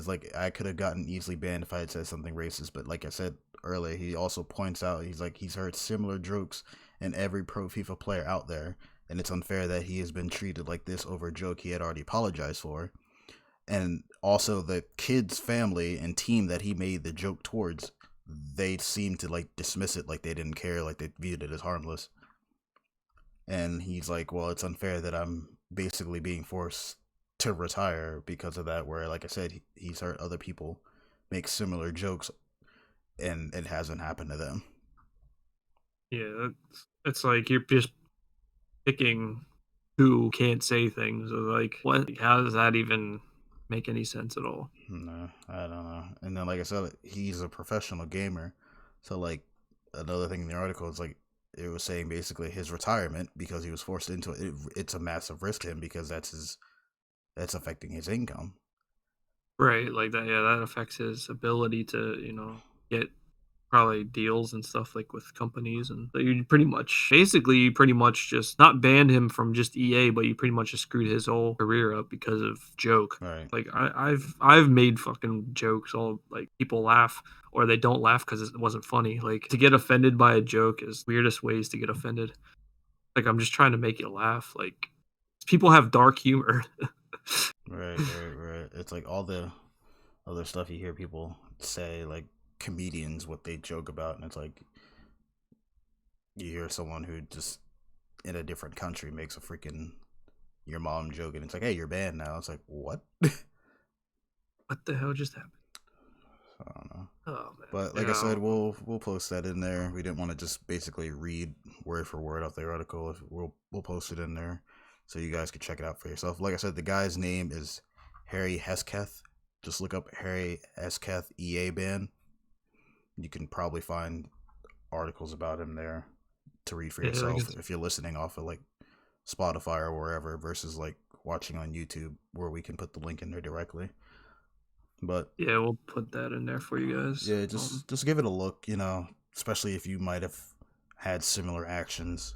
like I could have gotten easily banned if I had said something racist, but like I said earlier, he also points out he's like he's heard similar jokes in every pro FIFA player out there, and it's unfair that he has been treated like this over a joke he had already apologized for. And also the kid's family and team that he made the joke towards, they seem to like dismiss it like they didn't care, like they viewed it as harmless. And he's like, well, it's unfair that I'm basically being forced to retire because of that, where like I said, he's heard other people make similar jokes and it hasn't happened to them.
Yeah, it's like you're just picking who can't say things. Like, what? How does that even make any sense at all?
No, I don't know. And then like I said, he's a professional gamer, so like another thing in the article is like it was saying basically his retirement, because he was forced into it, it's a massive risk to him because that's affecting his income.
Right, like that. Yeah, that affects his ability to get probably deals and stuff like with companies, and so you pretty much basically you pretty much just not banned him from just EA, but you pretty much just screwed his whole career up because of joke.
Right.
Like I've made fucking jokes, all like people laugh or they don't laugh because it wasn't funny. Like to get offended by a joke is weirdest ways to get offended. Like I'm just trying to make you laugh. Like people have dark humor.
Right. It's like all the other stuff you hear people say, like comedians, what they joke about, and it's like you hear someone who just in a different country makes a freaking your mom joke, and it's like, hey, you're banned now. It's like, what?
What the hell just happened?
I don't know.
Oh man.
But like I said, we'll post that in there. We didn't want to just basically read word for word off the article. We'll post it in there so you guys can check it out for yourself. Like I said, the guy's name is Harry Hesketh. Just look up Harry Hesketh EA ban. You can probably find articles about him there to read for
Yeah, like
yourself if you're listening off of like Spotify or wherever versus like watching on YouTube where we can put the link in there directly. But
yeah, we'll put that in there for you guys.
yeah, just give it a look, especially if you might have had similar actions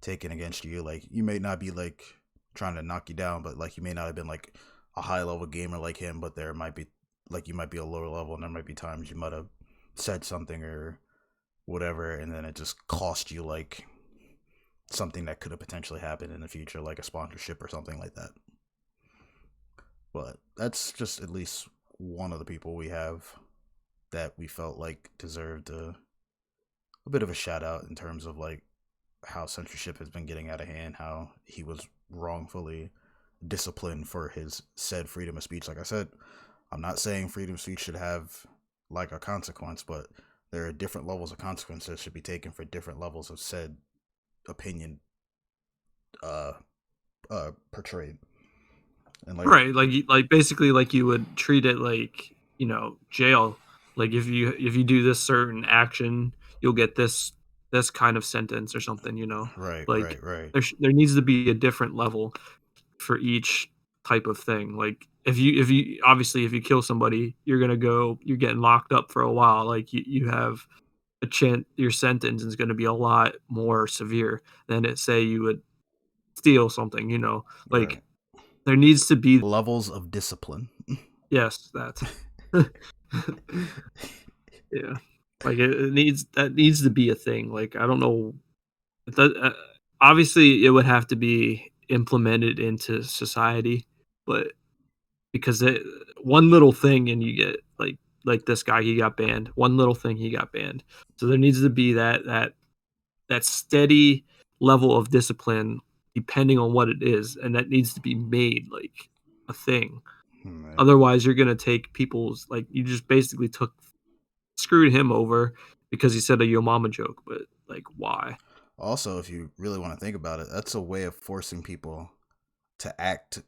taken against you. Like you may not be like trying to knock you down, but like you may not have been like a high level gamer like him, but there might be like you might be a lower level and there might be times you might have said something or whatever and then it just cost you like something that could have potentially happened in the future, like a sponsorship or something like that. But that's just at least one of the people we have that we felt like deserved a bit of a shout out in terms of like how censorship has been getting out of hand, how he was wrongfully disciplined for his said freedom of speech. Like I said, I'm not saying freedom of speech should have like a consequence, but there are different levels of consequences that should be taken for different levels of said opinion portrayed. And like
Right, like basically like you would treat it like, jail. Like if you do this certain action, you'll get this kind of sentence or something. Like
right.
there needs to be a different level for each type of thing. Like if you obviously if you kill somebody, you're getting locked up for a while. Like you have a chance your sentence is going to be a lot more severe than it say you would steal something. Like
Right.
there needs to be.
Levels of discipline.
Yes, that. Yeah, like it needs to be a thing. Like I don't know, it does, obviously it would have to be implemented into society, but because one little thing and you get like this guy he got banned. One little thing he got banned. So there needs to be that steady level of discipline depending on what it is, and that needs to be made like a thing.
Right.
Otherwise, you're gonna take people's like you just basically screwed him over because he said a yo mama joke, but like why?
Also, if you really want to think about it, that's a way of forcing people to act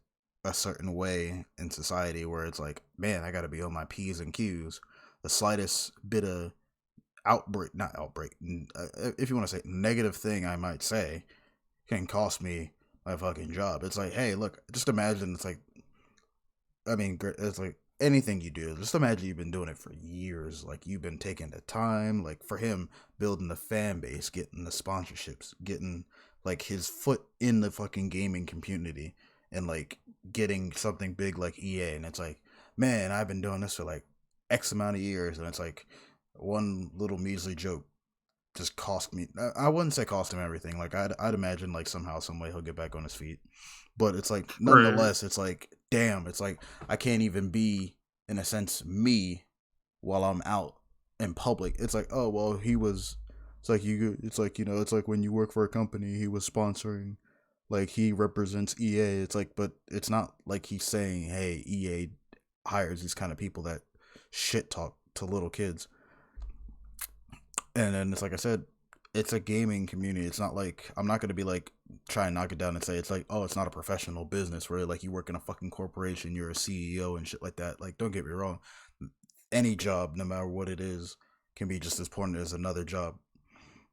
a certain way in society where it's like, man, I got to be on my P's and Q's. The slightest bit of not outbreak, if you want to say negative thing I might say can cost me my fucking job. It's like, hey, look, just imagine it's like, I mean, it's like anything you do, just imagine you've been doing it for years. Like you've been taking the time, like for him, building the fan base, getting the sponsorships, getting like his foot in the fucking gaming community and like getting something big like EA. And it's like, man, I've been doing this for like X amount of years. And it's like one little measly joke just cost me. I wouldn't say cost him everything. Like I'd imagine like somehow, some way he'll get back on his feet. But it's like nonetheless, it's like damn. It's like I can't even be in a sense me while I'm out in public. It's like oh well, he was. It's like It's like it's like when you work for a company, he was sponsoring. Like he represents EA. It's like, but it's not like he's saying, hey, EA hires these kind of people that shit talk to little kids. And then it's like I said, it's a gaming community. It's not like I'm not gonna be like try and knock it down and say it's like, oh, it's not a professional business where like you work in a fucking corporation, you're a CEO and shit like that. Like, don't get me wrong. Any job, no matter what it is, can be just as important as another job.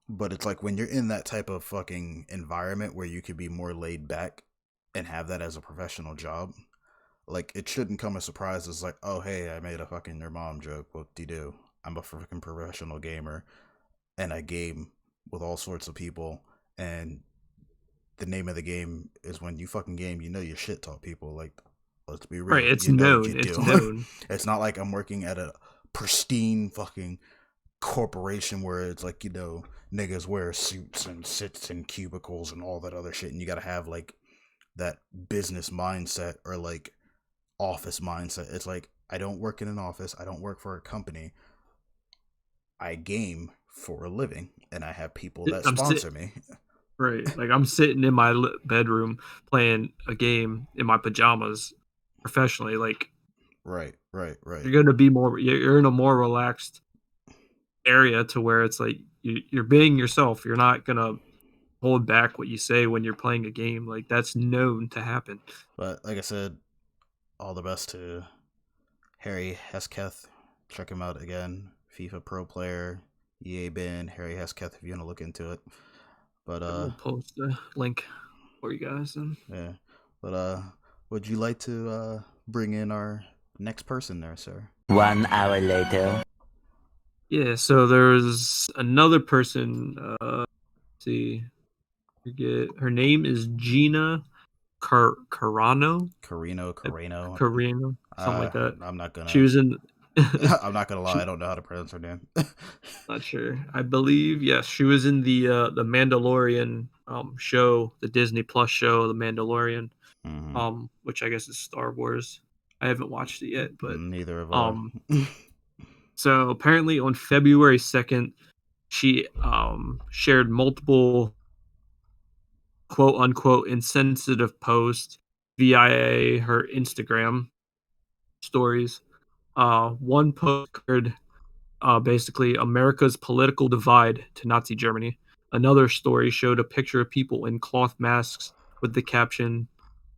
But it's like when you're in that type of fucking environment where you could be more laid back and have that as a professional job, like it shouldn't come as a surprise as like, oh hey, I made a fucking your mom joke. What do you do? I'm a freaking professional gamer, and I game with all sorts of people, and the name of the game is when you fucking game, you know your shit taught people. Like, let's be
Right,
real,
it's
you know what
known.
you
It's
do.
known.
It's not like I'm working at a pristine fucking corporation where it's like, you know, niggas wear suits and sits in cubicles and all that other shit, and you gotta have like that business mindset or like office mindset. It's like, I don't work in an office, I don't work for a company, I game for a living, and I have people that
I'm sit
sponsor me.
right, like I'm sitting in my bedroom playing a game in my pajamas professionally. Like
Right, right, right.
you're gonna be more. You're in a more relaxed area to where it's like you're being yourself. You're not gonna hold back what you say when you're playing a game. Like that's known to happen.
But like I said, all the best to Harry Hesketh. Check him out again. FIFA Pro player, EA bin, Harry Hesketh if you want to look into it. But
We'll post a link for you guys. And
yeah. But would you like to bring in our next person there, sir?
1 hour later.
yeah, so there's another person. Let's see, forget her name is Gina Carano.
Carino.
Carino, something like that.
I'm not
She
gonna.
was in.
I'm not gonna lie.
she,
I don't know how to pronounce her name.
Not sure. I believe yes, she was in the Mandalorian show, the Disney Plus show, The Mandalorian, which I guess is Star Wars. I haven't watched it yet, but
Neither of
um, so apparently on February 2nd, she shared multiple quote unquote insensitive posts via her Instagram stories. One post covered basically America's political divide to Nazi Germany. Another story showed a picture of people in cloth masks with the caption,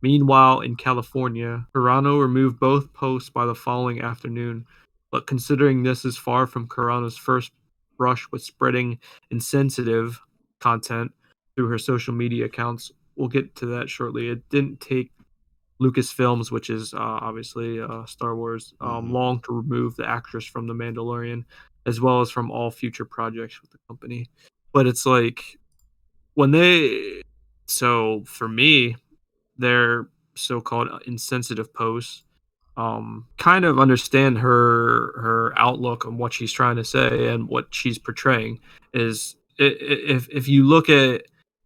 "Meanwhile, in California, Carano removed both posts by the following afternoon. But considering this is far from Carano's first brush with spreading insensitive content through her social media accounts, we'll get to that shortly. It didn't take Lucasfilms, which is obviously Star Wars, long to remove the actress from The Mandalorian, as well as from all future projects with the company. But it's like when they, so for me, their so-called insensitive posts, kind of understand her outlook on what she's trying to say and what she's portraying. Is if you look at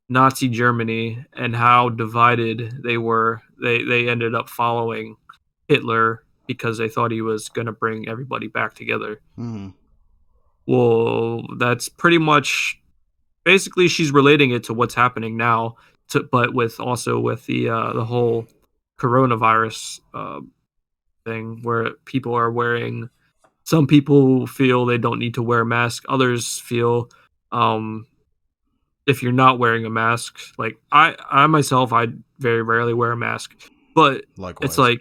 Nazi Germany and how divided they were, they ended up following Hitler because they thought he was going to bring everybody back together. Well, that's pretty much basically she's relating it to what's happening now, but with also with the whole coronavirus thing where people are wearing. Some people feel they don't need to wear a mask. Others feel if you're not wearing a mask, like I myself, I very rarely wear a mask, but
Likewise.
it's like,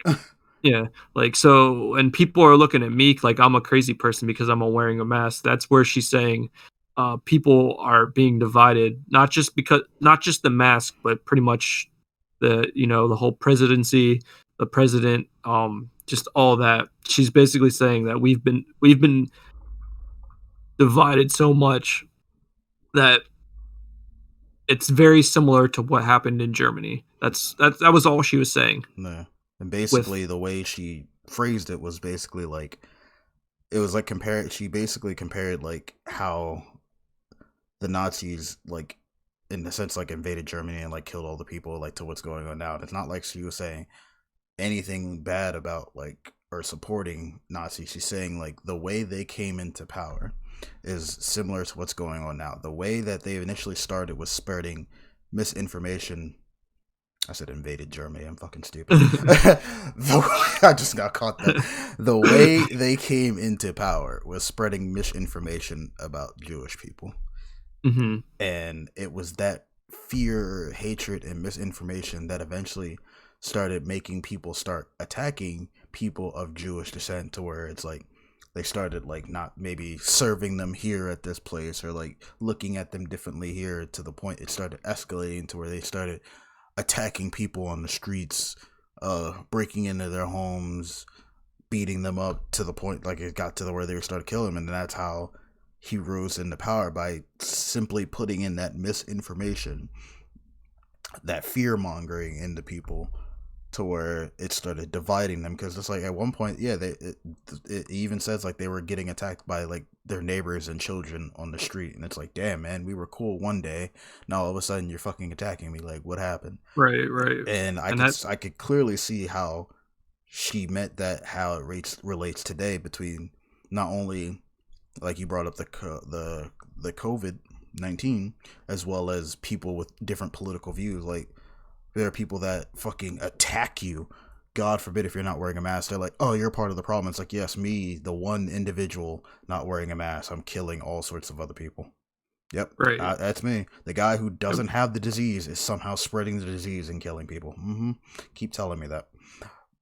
yeah, like so, and people are looking at me like I'm a crazy person because I'm wearing a mask. That's where she's saying people are being divided, not just the mask, but pretty much the whole presidency, the president, just all that. She's basically saying that we've been divided so much that it's very similar to what happened in Germany. That was all she was saying.
No. And basically the way she phrased it was basically like, it was like she basically compared like how the Nazis, like, in a sense, like invaded Germany and like killed all the people, like, to what's going on now. And it's not like she was saying anything bad about like or supporting Nazis. She's saying like the way they came into power is similar to what's going on now. The way that they initially started was spreading misinformation. I said invaded Germany. I'm fucking stupid. I just got caught that. The way they came into power was spreading misinformation about Jewish people. And it was that fear, hatred, and misinformation that eventually started making people start attacking people of Jewish descent, to where it's like they started like not maybe serving them here at this place or like looking at them differently here, to the point it started escalating to where they started attacking people on the streets, breaking into their homes, beating them up to the point like it got to the where they started killing him, and that's how he rose into power, by simply putting in that misinformation, that fear mongering into people, to where it started dividing them. Because it's like at one point, yeah, it even says like they were getting attacked by like their neighbors and children on the street, and it's like, damn, man, we were cool one day, now all of a sudden you're fucking attacking me. Like, what happened?
Right.
And I could clearly see how she meant that, how it relates today between not only, like you brought up, the COVID-19, as well as people with different political views. Like, there are people that fucking attack you, God forbid, if you're not wearing a mask. They're like, oh, you're part of the problem. It's like, yes, me, the one individual not wearing a mask, I'm killing all sorts of other people. Yep,
Right.
That's me. The guy who doesn't have the disease is somehow spreading the disease and killing people. Keep telling me that.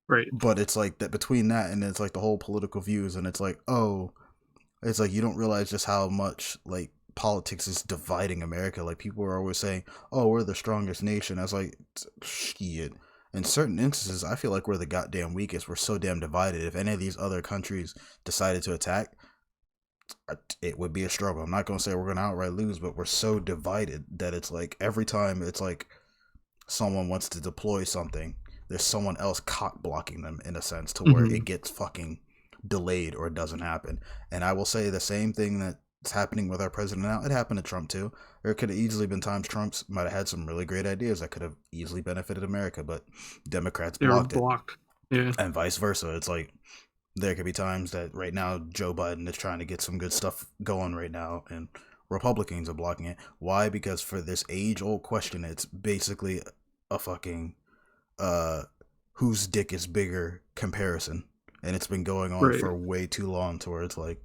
Right.
But it's like that, between that and it's like the whole political views, and it's like, oh, it's like you don't realize just how much like politics is dividing America. Like, people are always saying, oh, we're the strongest nation. I was like, shit. In certain instances, I feel like we're the goddamn weakest. We're so damn divided. If any of these other countries decided to attack, it would be a struggle. I'm not going to say we're going to outright lose, but we're so divided that it's like every time it's like someone wants to deploy something, there's someone else cock blocking them, in a sense, to where it gets fucking delayed or it doesn't happen. And I will say the same thing that's happening with our president now. It happened to Trump too. There could have easily been times Trump's might have had some really great ideas that could have easily benefited America, but Democrats blocked it.
Yeah.
And vice versa. It's like there could be times that right now Joe Biden is trying to get some good stuff going right now, and Republicans are blocking it. Why? Because for this age-old question, it's basically a fucking whose dick is bigger comparison. And it's been going on for way too long, to where it's like,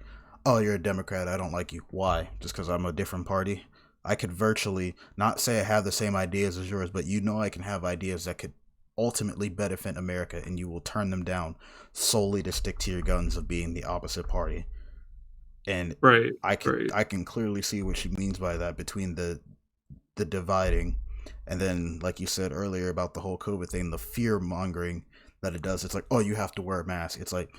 oh, you're a Democrat, I don't like you. Why? Just because I'm a different party? I could virtually not say I have the same ideas as yours, but I can have ideas that could ultimately benefit America, and you will turn them down solely to stick to your guns of being the opposite party. And I can clearly see what she means by that, between the dividing, and then, like you said earlier about the whole COVID thing, the fear mongering that it does. It's like, oh, you have to wear a mask. It's like,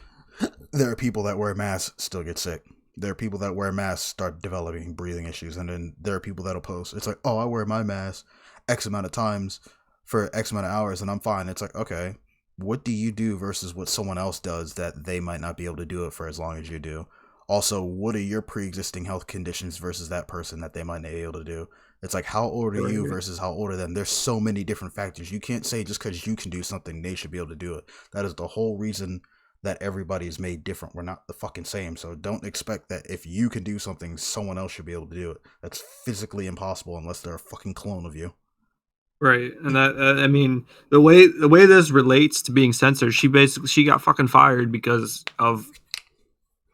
there are people that wear masks still get sick. There are people that wear masks start developing breathing issues, and then there are people that'll post, it's like, oh, I wear my mask X amount of times for X amount of hours and I'm fine. It's like, okay, what do you do versus what someone else does that they might not be able to do it for as long as you do? Also, what are your pre-existing health conditions versus that person that they might not be able to do? It's like, how old are you versus how old are them? There's so many different factors. You can't say just because you can do something, they should be able to do it. That is the whole reason that everybody is made different. We're not the fucking same. So don't expect that if you can do something, someone else should be able to do it. That's physically impossible unless they're a fucking clone of you.
Right. And that, I mean, the way this relates to being censored, she got fucking fired because of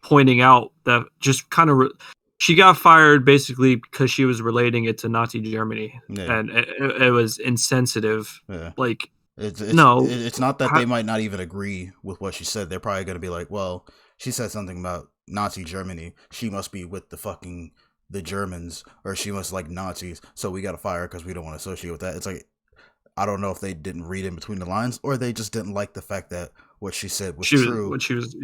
pointing out that just kind of she got fired basically because she was relating it to Nazi Germany, and it was insensitive.
Yeah.
Like,
it's
it's
not that they might not even agree with what she said. They're probably going to be like, well, she said something about Nazi Germany. She must be with the Germans, or she must like Nazis. So we got to fire her because we don't want to associate with that. It's like, I don't know if they didn't read in between the lines, or they just didn't like the fact that what she said was true,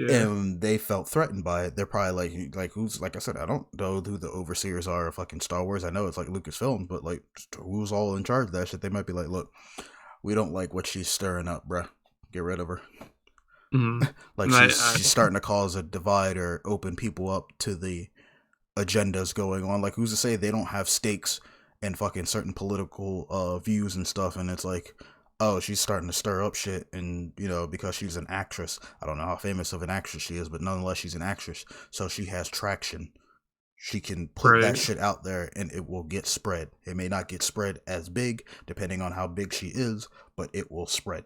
and they felt threatened by it. They're probably like who's, like I said, I don't know who the overseers are of fucking Star Wars. I know it's like Lucasfilm, but like who's all in charge of that shit? They might be like, look, we don't like what she's stirring up, bruh. Get rid of her.
Mm-hmm.
Like she's starting to cause a divide or open people up to the agendas going on. Like, who's to say they don't have stakes and fucking certain political views and stuff, and it's like, oh, she's starting to stir up shit, and because she's an actress. I don't know how famous of an actress she is, but nonetheless, she's an actress, so she has traction. She can put that shit out there, and it will get spread. It may not get spread as big, depending on how big she is, but it will spread.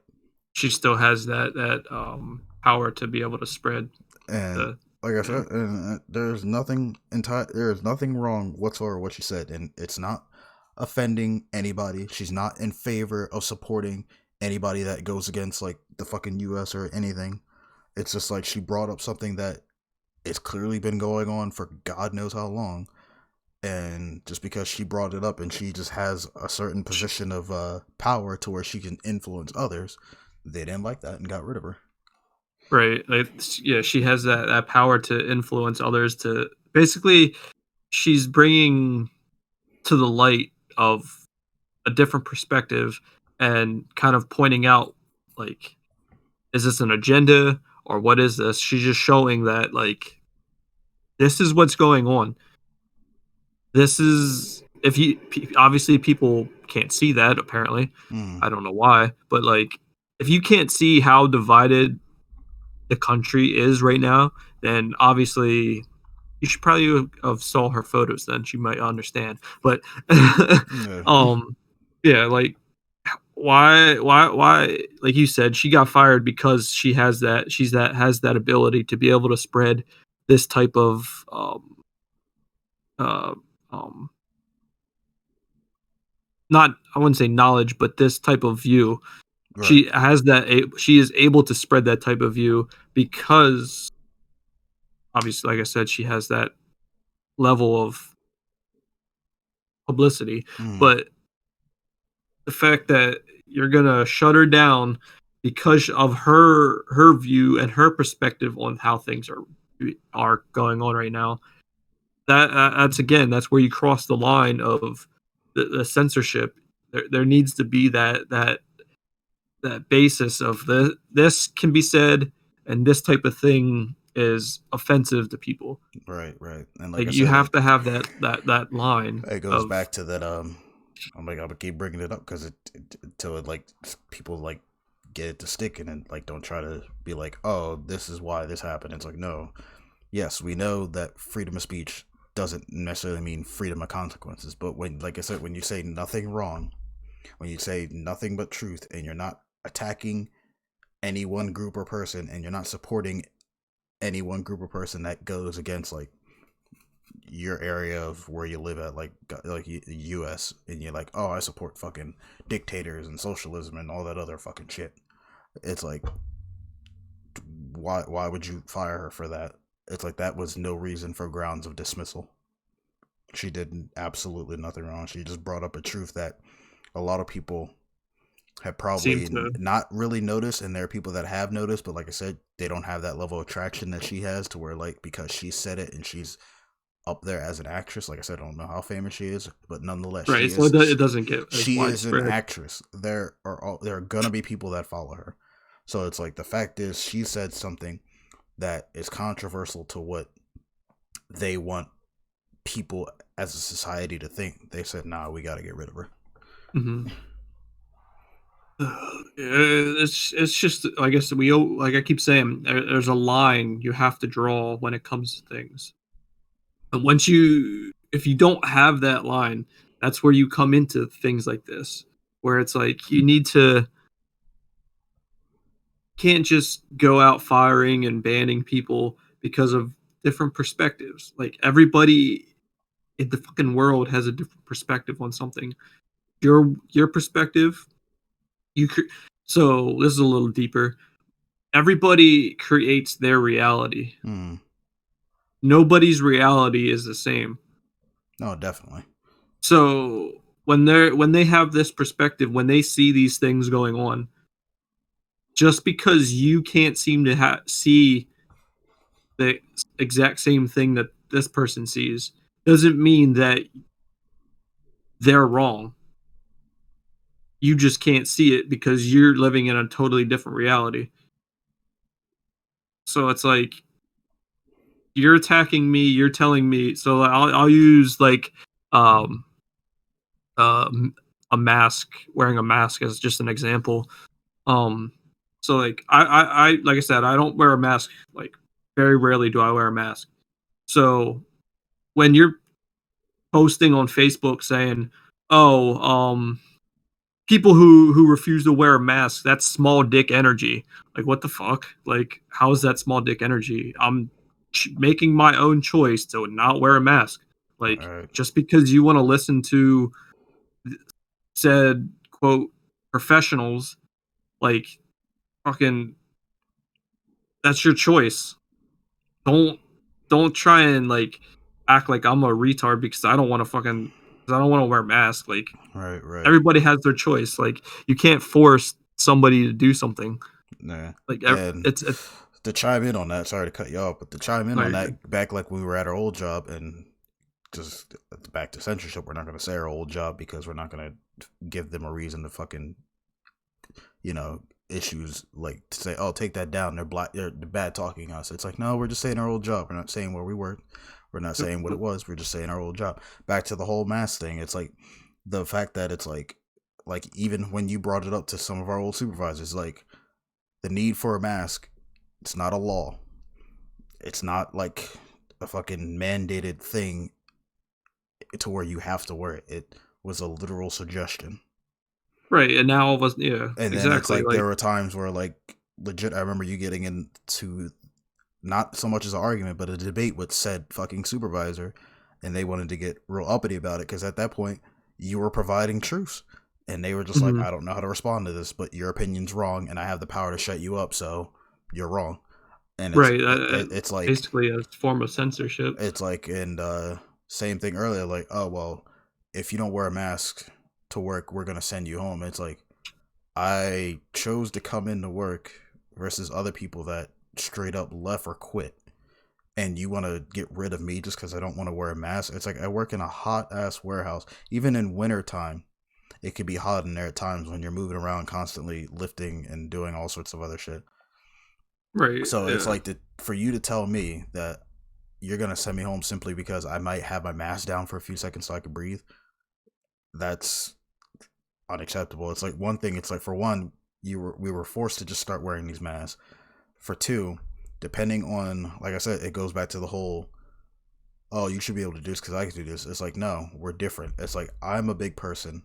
She still has that power to be able to spread.
And like I said, there's nothing wrong whatsoever what she said, and it's not offending anybody. She's not in favor of supporting anybody that goes against like the fucking US or anything. It's just like she brought up something that it's clearly been going on for God knows how long, and just because she brought it up and she just has a certain position of power to where she can influence others, they didn't like that and got rid of her.
Right. Like, yeah, she has that power to influence others to basically she's bringing to the light of a different perspective and kind of pointing out like is this an agenda or what is this? She's just showing that like this is what's going on. This is if you obviously people can't see that apparently.
Mm,
I don't know why, but like if you can't see how divided the country is right now, then obviously you should probably have saw her photos. Then she might understand. But
yeah.
um, yeah, like why? Like you said, she got fired because she has that. She's that has that ability to be able to spread this type of uh, um, not I wouldn't say knowledge, but this type of view.
Right.
She has that. She is able to spread that type of view because obviously, like I said, she has that level of publicity.
Mm,
But the fact that you're gonna shut her down because of her view and her perspective on how things are going on right now, that's again that's where you cross the line of the censorship. There needs to be that basis of this can be said and this type of thing is offensive to people.
right. Right. And like
Like
I
you
said,
have to have that line
it goes
of
back to that. I'm like, I'm gonna keep bringing it up because until it like people like get it to stick and then like don't try to be like, oh, this is why this happened. It's like, no, yes, we know that freedom of speech doesn't necessarily mean freedom of consequences, but when, like I said, when you say nothing wrong, when you say nothing but truth, and you're not attacking any one group or person, and you're not supporting any one group or person that goes against like your area of where you live at, like U.S., and you're like, oh, I support fucking dictators and socialism and all that other fucking shit. It's like, why would you fire her for that? It's like that was no reason for grounds of dismissal. She did absolutely nothing wrong. She just brought up a truth that a lot of people have
seem
probably
to
not really noticed, and there are people that have noticed, but like I said, they don't have that level of traction that she has to where like because she said it and she's up there as an actress. Like I said, I don't know how famous she is, but nonetheless,
right. So it doesn't get as
she is an
widespread.
actress. There are gonna be people that follow her. So it's like the fact is she said something that is controversial to what they want people as a society to think. They said, "Nah, we got to get rid of her."
Hmm. It's just I guess like I keep saying there's a line you have to draw when it comes to things. And once you if you don't have that line, that's where you come into things like this, where it's like you need to can't just go out firing and banning people because of different perspectives. Like everybody in the fucking world has a different perspective on something. Your perspective, you cre- so this is a little deeper. Everybody creates their reality.
Hmm.
Nobody's reality is the same.
No, definitely.
So when they have this perspective, when they see these things going on, just because you can't seem to see the exact same thing that this person sees doesn't mean that they're wrong. You just can't see it because you're living in a totally different reality. So it's like you're attacking me, you're telling me. So I'll use like um a mask, wearing a mask as just an example. Um so like I like I said, I don't wear a mask. Like very rarely do I wear a mask. So when you're posting on Facebook saying, "Oh, people who refuse to wear a mask, that's small dick energy." Like what the fuck? Like how is that small dick energy? I'm making my own choice to not wear a mask.
All
Like
right.
just because you want to listen to said quote professionals, like fucking that's your choice. Don't don't try and like act like I'm a retard because I don't want to fucking because I don't want to wear a mask. Like
Right. Right.
everybody has their choice. Like you can't force somebody to do something.
Nah.
Like
And
it's
to chime in on that, sorry to cut you off, but to chime in
No,
on
you're
that, back like when we were at our old job, and just back to censorship, we're not going to say our old job because we're not going to give them a reason to fucking, issues like to say, oh, take that down. They're bad talking us. It's like, no, we're just saying our old job. We're not saying where we worked. We're not saying what it was. We're just saying our old job. Back to the whole mask thing. It's like the fact that it's like even when you brought it up to some of our old supervisors, like the need for a mask, it's not a law. It's not like a fucking mandated thing to where you have to wear it. It was a literal suggestion.
right. And now all of us, yeah,
And then it's
exactly.
like there were times where like legit, I remember you getting into not so much as an argument, but a debate with said fucking supervisor, and they wanted to get real uppity about it because at that point you were providing truths, and they were just like,
Mhm.
I don't know how to respond to this, but your opinion's wrong, and I have the power to shut you up, so you're wrong. And
Right.
it's like
Basically a form of censorship.
it's like and same thing earlier, like, oh well, if you don't wear a mask to work, we're gonna send you home. It's like I chose to come into work versus other people that straight up left or quit, and you want to get rid of me just because I don't want to wear a mask. It's like I work in a hot ass warehouse. Even in winter time, it could be hot in there at times when you're moving around constantly, lifting and doing all sorts of other shit.
Right.
So it's
Yeah.
like for you to tell me that you're gonna send me home simply because I might have my mask down for a few seconds so I can breathe. That's unacceptable. It's like one thing. It's like for one, we were forced to just start wearing these masks. For two, depending on, like I said, it goes back to the whole, oh, you should be able to do this because I can do this. It's like, no, we're different. It's like I'm a big person.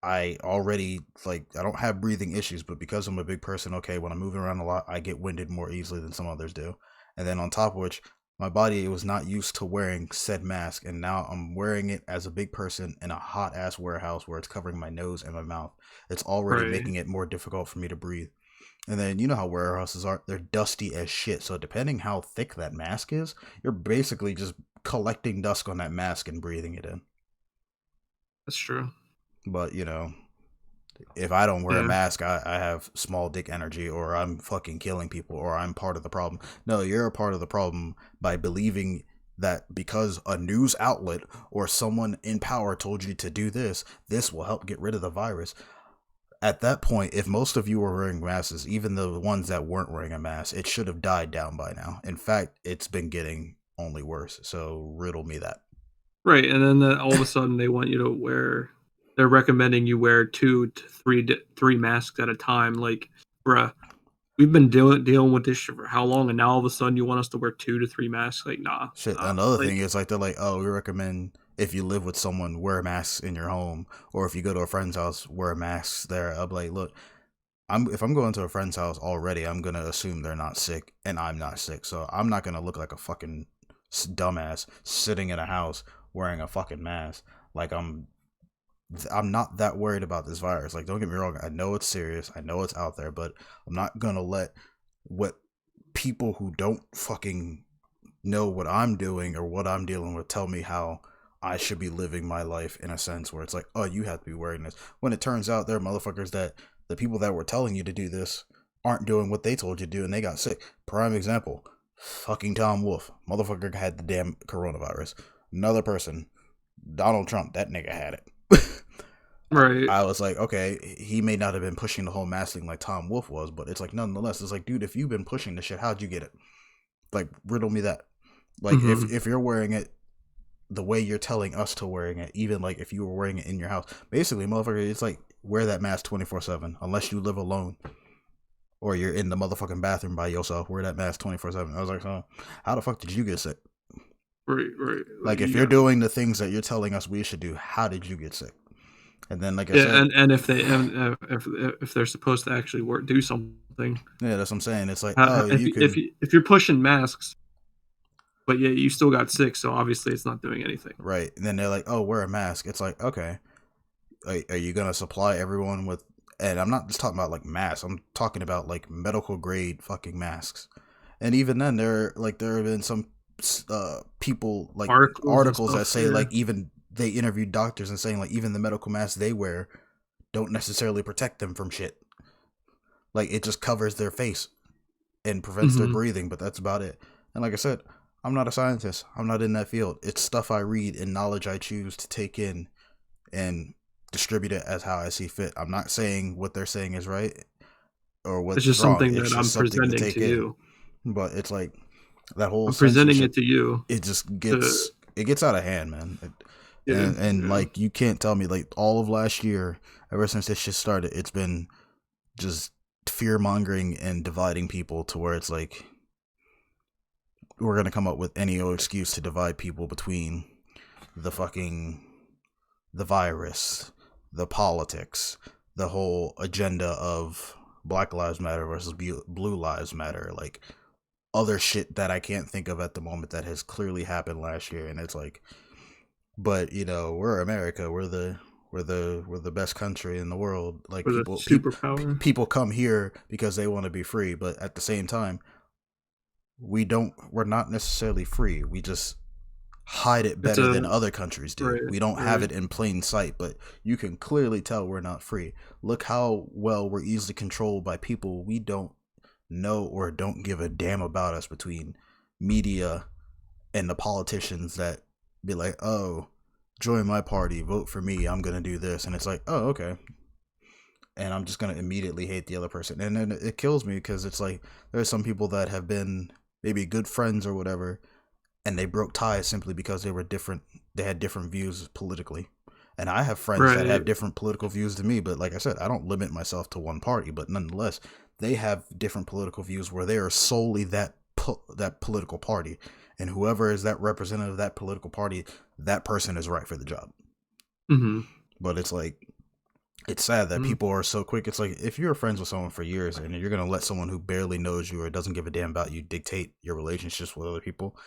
I already I don't have breathing issues, but because I'm a big person, okay, when I'm moving around a lot, I get winded more easily than some others do. And then on top of which, my body was not used to wearing said mask, and now I'm wearing it as a big person in a hot ass warehouse where it's covering my nose and my mouth. It's already
Right.
making it more difficult for me to breathe. And then you know how warehouses are, they're dusty as shit. So depending how thick that mask is, you're basically just collecting dust on that mask and breathing it in.
That's true.
But if I don't wear a
Yeah.
mask, I have small dick energy, or I'm fucking killing people, or I'm part of the problem. No, you're a part of the problem by believing that because a news outlet or someone in power told you to do this, this will help get rid of the virus. At that point, if most of you were wearing masks, even the ones that weren't wearing a mask, it should have died down by now. In fact, it's been getting only worse. So riddle me that.
Right. And then all of a sudden they want you to wear. They're recommending you wear 2 to 3 masks at a time. Like, bruh, we've been dealing with this shit for how long, and now all of a sudden you want us to wear 2 to 3 masks? Like, nah,
Shit.
nah.
Another
Like,
thing is like they're like, oh, we recommend if you live with someone, wear a mask in your home, or if you go to a friend's house, wear a mask there. I'm like, look, if I'm going to a friend's house already, I'm gonna assume they're not sick and I'm not sick, so I'm not gonna look like a fucking dumbass sitting in a house wearing a fucking mask. Like I'm not that worried about this virus. Like, don't get me wrong, I know it's serious, I know it's out there, but I'm not gonna let what people who don't fucking know what I'm doing or what I'm dealing with tell me how I should be living my life, in a sense where it's like, oh, you have to be wearing this. When it turns out there are motherfuckers that the people that were telling you to do this aren't doing what they told you to do and they got sick. Prime example, fucking Tom Wolf. Motherfucker had the damn coronavirus. Another person, Donald Trump, that nigga had it.
right.
I was like, okay, he may not have been pushing the whole mask thing like Tom Wolf was, but it's like, nonetheless, it's like, dude, if you've been pushing this shit, how'd you get it? Like, riddle me that. Like,
Mhm.
if you're wearing it the way you're telling us to wearing it, even like if you were wearing it in your house, basically, motherfucker, it's like wear that mask 24/7, unless you live alone or you're in the motherfucking bathroom by yourself. Wear that mask 24/7. I was like, oh, how the fuck did you get sick?
Right. Right.
Like, if
you
you're
gotta-
doing the things that you're telling us we should do, how did you get sick? And then, like I
yeah,
said,
and if they if they're supposed to actually do something,
yeah, that's what I'm saying. It's like,
how,
oh,
if
you can,
if you're pushing masks, but yeah, you still got sick, so obviously it's not doing anything.
right. And then they're like, oh, wear a mask. It's like, okay, are you gonna supply everyone with? And I'm not just talking about like masks. I'm talking about like medical grade fucking masks. And even then, there have been some people like
Articles and
articles
stuff.
that say
Yeah.
like even they interviewed doctors and saying like even the medical masks they wear don't necessarily protect them from shit. Like, it just covers their face. and prevents their
Mhm.
breathing, but that's about it. And like I said, I'm not a scientist. I'm not in that field. It's stuff I read and knowledge I choose to take in and distribute it as how I see fit. I'm not saying what they're saying is right or
It's
what's
just
wrong.
something
It's
that I'm
just something to
presenting
take
to
in.
you.
But it's like that whole
I'm presenting it
censorship,
to you
it just
to
gets out of hand, man.
yeah,
And
yeah.
like you can't tell me like all of last year, ever since this shit started, it's been just fear mongering and dividing people to where it's like we're gonna come up with any old excuse to divide people between the fucking the virus, the politics, the whole agenda of Black Lives Matter versus Blue Lives Matter, like other shit that I can't think of at the moment that has clearly happened last year. And it's like, but you know, we're America, we're the best country in the world. Like
For the superpower.
people come here because they want to be free, but at the same time, we're not necessarily free. We just hide it
It's
better
a
than other countries do.
right,
We don't have
right.
it in plain sight, but you can clearly tell we're not free. Look how well we're easily controlled by people we don't know or don't give a damn about us, between media and the politicians that be like, oh, join my party, vote for me, I'm gonna do this. And it's like, oh, okay. And I'm just gonna immediately hate the other person. And then it kills me because it's like there's some people that have been maybe good friends or whatever, and they broke ties simply because they were different. They had different views politically. And I have friends that
Right.
have different political views than me, but like I said, I don't limit myself to one party. But nonetheless, they have different political views where they are solely that political party, and whoever is that representative of that political party, that person is right for the job.
Mhm.
But it's like, it's sad that
Mhm.
people are so quick. It's like if you're friends with someone for years and you're gonna let someone who barely knows you or doesn't give a damn about you dictate your relationships with other people,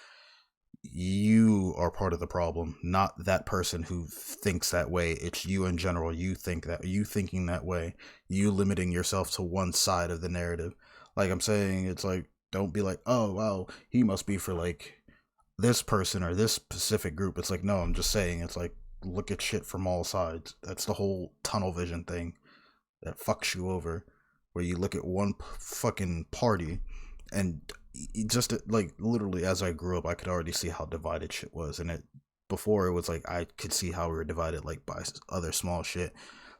you are part of the problem, not that person who thinks that way. It's you in general. You thinking that way, you limiting yourself to one side of the narrative. Like I'm saying, it's like, don't be like, oh wow, he must be for like this person or this specific group. It's like, no, I'm just saying, it's like, look at shit from all sides. That's the whole tunnel vision thing that fucks you over, where you look at one fucking party and just like literally as I grew up, I could already see how divided shit was. And it before, it was like I could see how we were divided like by other small shit,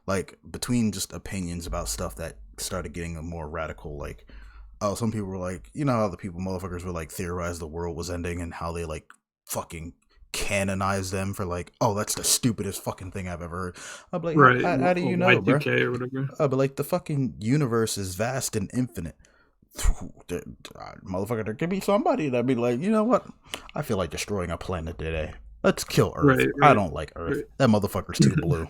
like between just opinions about stuff that started getting more radical. Like, oh, some people were like, you know how the people motherfuckers were like theorize the world was ending and how they like fucking canonize them for like, oh, that's the stupidest fucking thing I've ever heard. I'm like,
Right.
how do you know, bro?
Y2K or whatever.
But like the fucking universe is vast and infinite. Motherfucker, there could be somebody that'd be like, you know what? I feel like destroying a planet today. Let's kill Earth.
Right,
I
right,
don't like Earth.
right.
That motherfucker's too blue.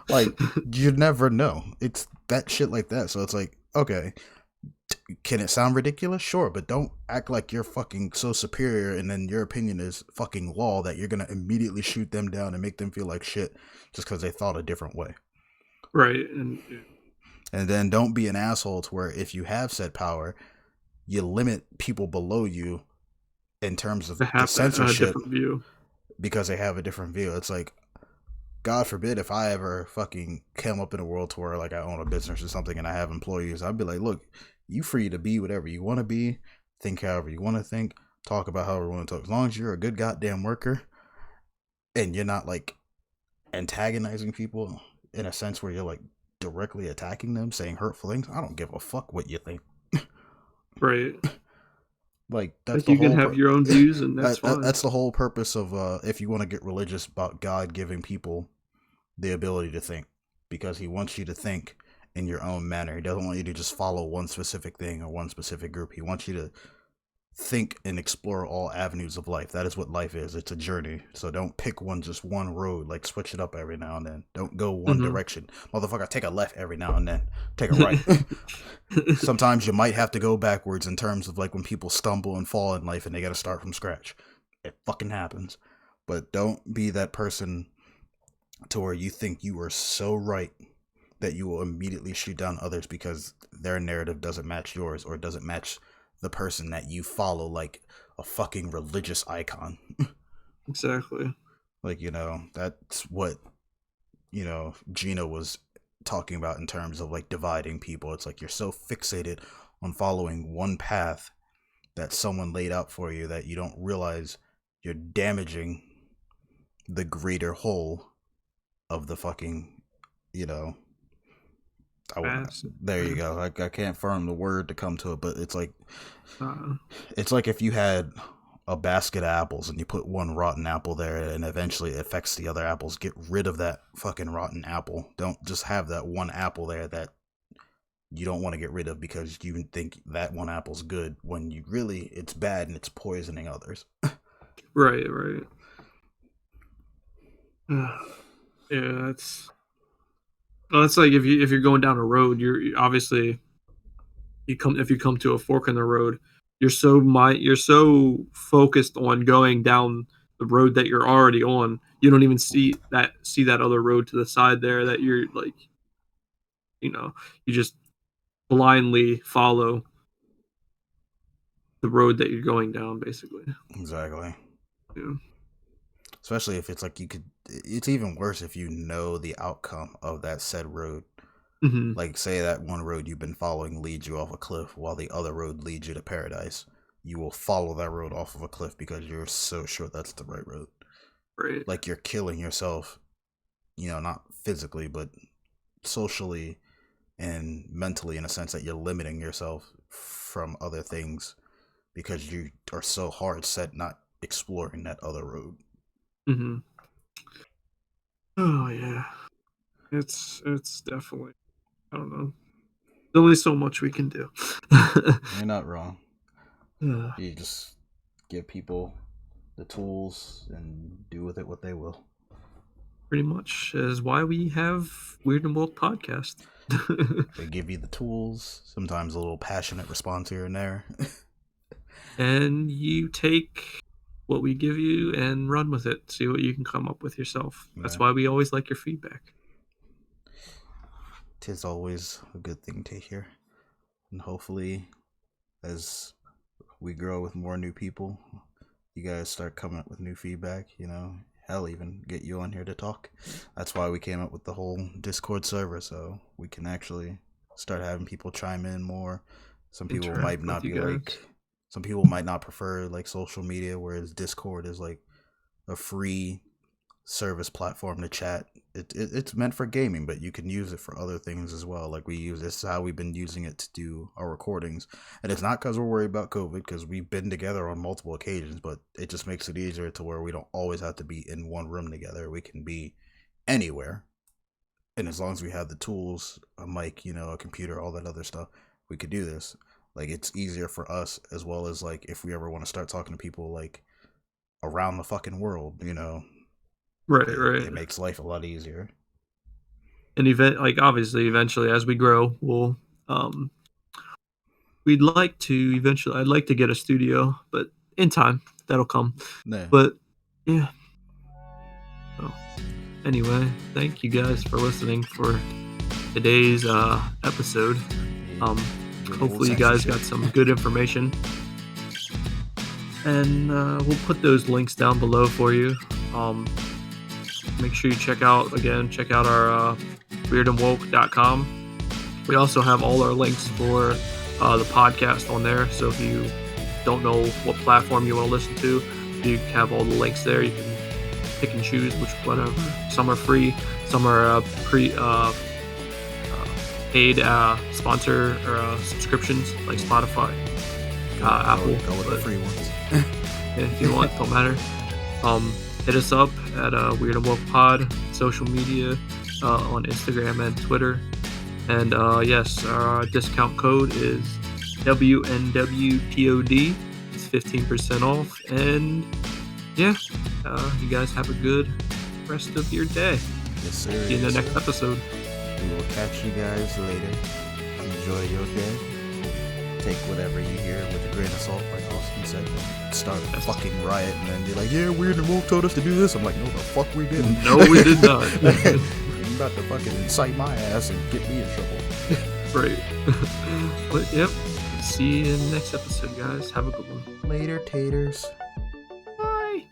Like, you never know. It's that shit like that. So it's like, okay, can it sound ridiculous? Sure, but don't act like you're fucking so superior and then your opinion is fucking law that you're gonna immediately shoot them down and make them feel like shit just because they thought a different way.
Right.
And then don't be an asshole to where if you have said power, you limit people below you in terms of
To
the
have a
censorship
different view.
because they have a different view. It's like, God forbid if I ever fucking came up in a world to where like I own a business or something and I have employees, I'd be like, look, you free to be whatever you want to be, think however you want to think, talk about however you want to talk. As long as you're a good goddamn worker and you're not like antagonizing people in a sense where you're like directly attacking them, saying hurtful things, I don't give a fuck what you think.
Right.
Like that's
Like
the
you can
whole
have your own views and that's fine.
that's the whole purpose of if you want to get religious, about God giving people the ability to think, because he wants you to think in your own manner. He doesn't want you to just follow one specific thing or one specific group. He wants you to think and explore all avenues of life. That is what life is. It's a journey. So don't pick just one road. Like switch it up every now and then. Don't go one direction. Motherfucker, take a left every now and then. Take a right. Sometimes you might have to go backwards in terms of like when people stumble and fall in life and they got to start from scratch. It fucking happens. But don't be that person to where you think you are so right that you will immediately shoot down others because their narrative doesn't match yours or doesn't match the person that you follow like a fucking religious icon.
Exactly.
Like, you know, that's what, you know, Gina was talking about in terms of like dividing people. It's like you're so fixated on following one path that someone laid out for you that you don't realize you're damaging the greater whole of the fucking, you know, there you go. I can't find the word to come to it, but it's like if you had a basket of apples and you put one rotten apple there and eventually it affects the other apples. Get rid of that fucking rotten apple. Don't just have that one apple there that you don't want to get rid of because you think that one apple's good when you really it's bad and it's poisoning others.
Right. Yeah, that's like if you're going down a road, you're obviously if you come to a fork in the road, you're so focused on going down the road that you're already on, you don't even see that other road to the side there that you're like, you just blindly follow the road that you're going down, basically.
Exactly.
Yeah.
Especially if it's like it's even worse if you know the outcome of that said road.
Mm-hmm.
Like, say that one road you've been following leads you off a cliff while the other road leads you to paradise. You will follow that road off of a cliff because you're so sure that's the right road.
Right.
Like, you're killing yourself, not physically, but socially and mentally, in a sense that you're limiting yourself from other things because you are so hard set not exploring that other road.
Mm-hmm. Oh, yeah. It's definitely, I don't know. There's only so much we can do.
You're not wrong. You just give people the tools and do with it what they will.
Pretty much is why we have Weird and Woke podcast.
They give you the tools, sometimes a little passionate response here and there.
And you take what we give you and run with it. See what you can come up with yourself. That's why we always like your feedback.
'Tis always a good thing to hear. And hopefully, as we grow with more new people, you guys start coming up with new feedback, hell, even get you on here to talk. That's why we came up with the whole Discord server, so we can actually start having people chime in more. Some people might not be some people might not prefer like social media, whereas Discord is like a free service platform to chat. It's meant for gaming, but you can use it for other things as well. Like this is how we've been using it to do our recordings, and it's not because we're worried about COVID, because we've been together on multiple occasions, but it just makes it easier to where we don't always have to be in one room together. We can be anywhere, and as long as we have the tools, a mic, a computer, all that other stuff, we could do this. Like, it's easier for us, as well as like if we ever want to start talking to people like around the fucking world,
Right.
It makes life a lot easier.
And obviously, eventually, as we grow, we'll I'd like to get a studio, but in time, that'll come.
Yeah.
But yeah. So, anyway, thank you guys for listening for today's episode. Hopefully you guys got some good information. And we'll put those links down below for you. Make sure you check out our weirdandwoke.com. We also have all our links for the podcast on there. So if you don't know what platform you want to listen to, you have all the links there. You can pick and choose which whatever. Some are free, some are paid sponsor or subscriptions like Spotify, Apple.
Go with the free ones.
If you want, don't matter. Hit us up at Weird and Woke Pod, social media, on Instagram and Twitter. And yes, our discount code is WNWPOD. It's 15% off. And yeah, you guys have a good rest of your day.
Yes, sir.
See you in the next episode.
We will catch you guys later. Enjoy your day. Take whatever you hear with a grain of salt, like Austin said. Start a fucking riot and then be like, yeah, Weird and Woke told us to do this. I'm like, no, the fuck we didn't.
No, we did not.
You about to fucking incite my ass and get me in trouble.
Right. But yep. See you in the next episode, guys. Have a good one.
Later, taters.
Bye.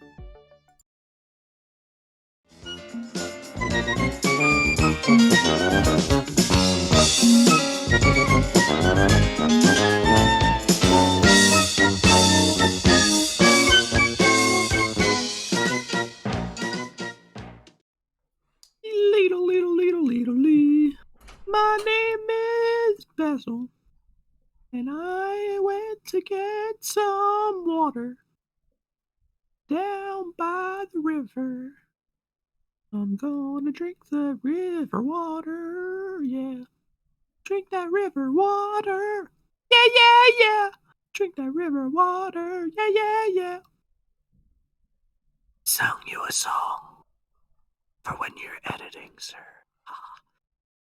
My name is Basil, and I went to get some water down by the river. I'm gonna drink the river water, yeah. Drink that river water, yeah, yeah, yeah. Drink that river water, yeah, yeah, yeah. Sung you a song for when you're editing, sir.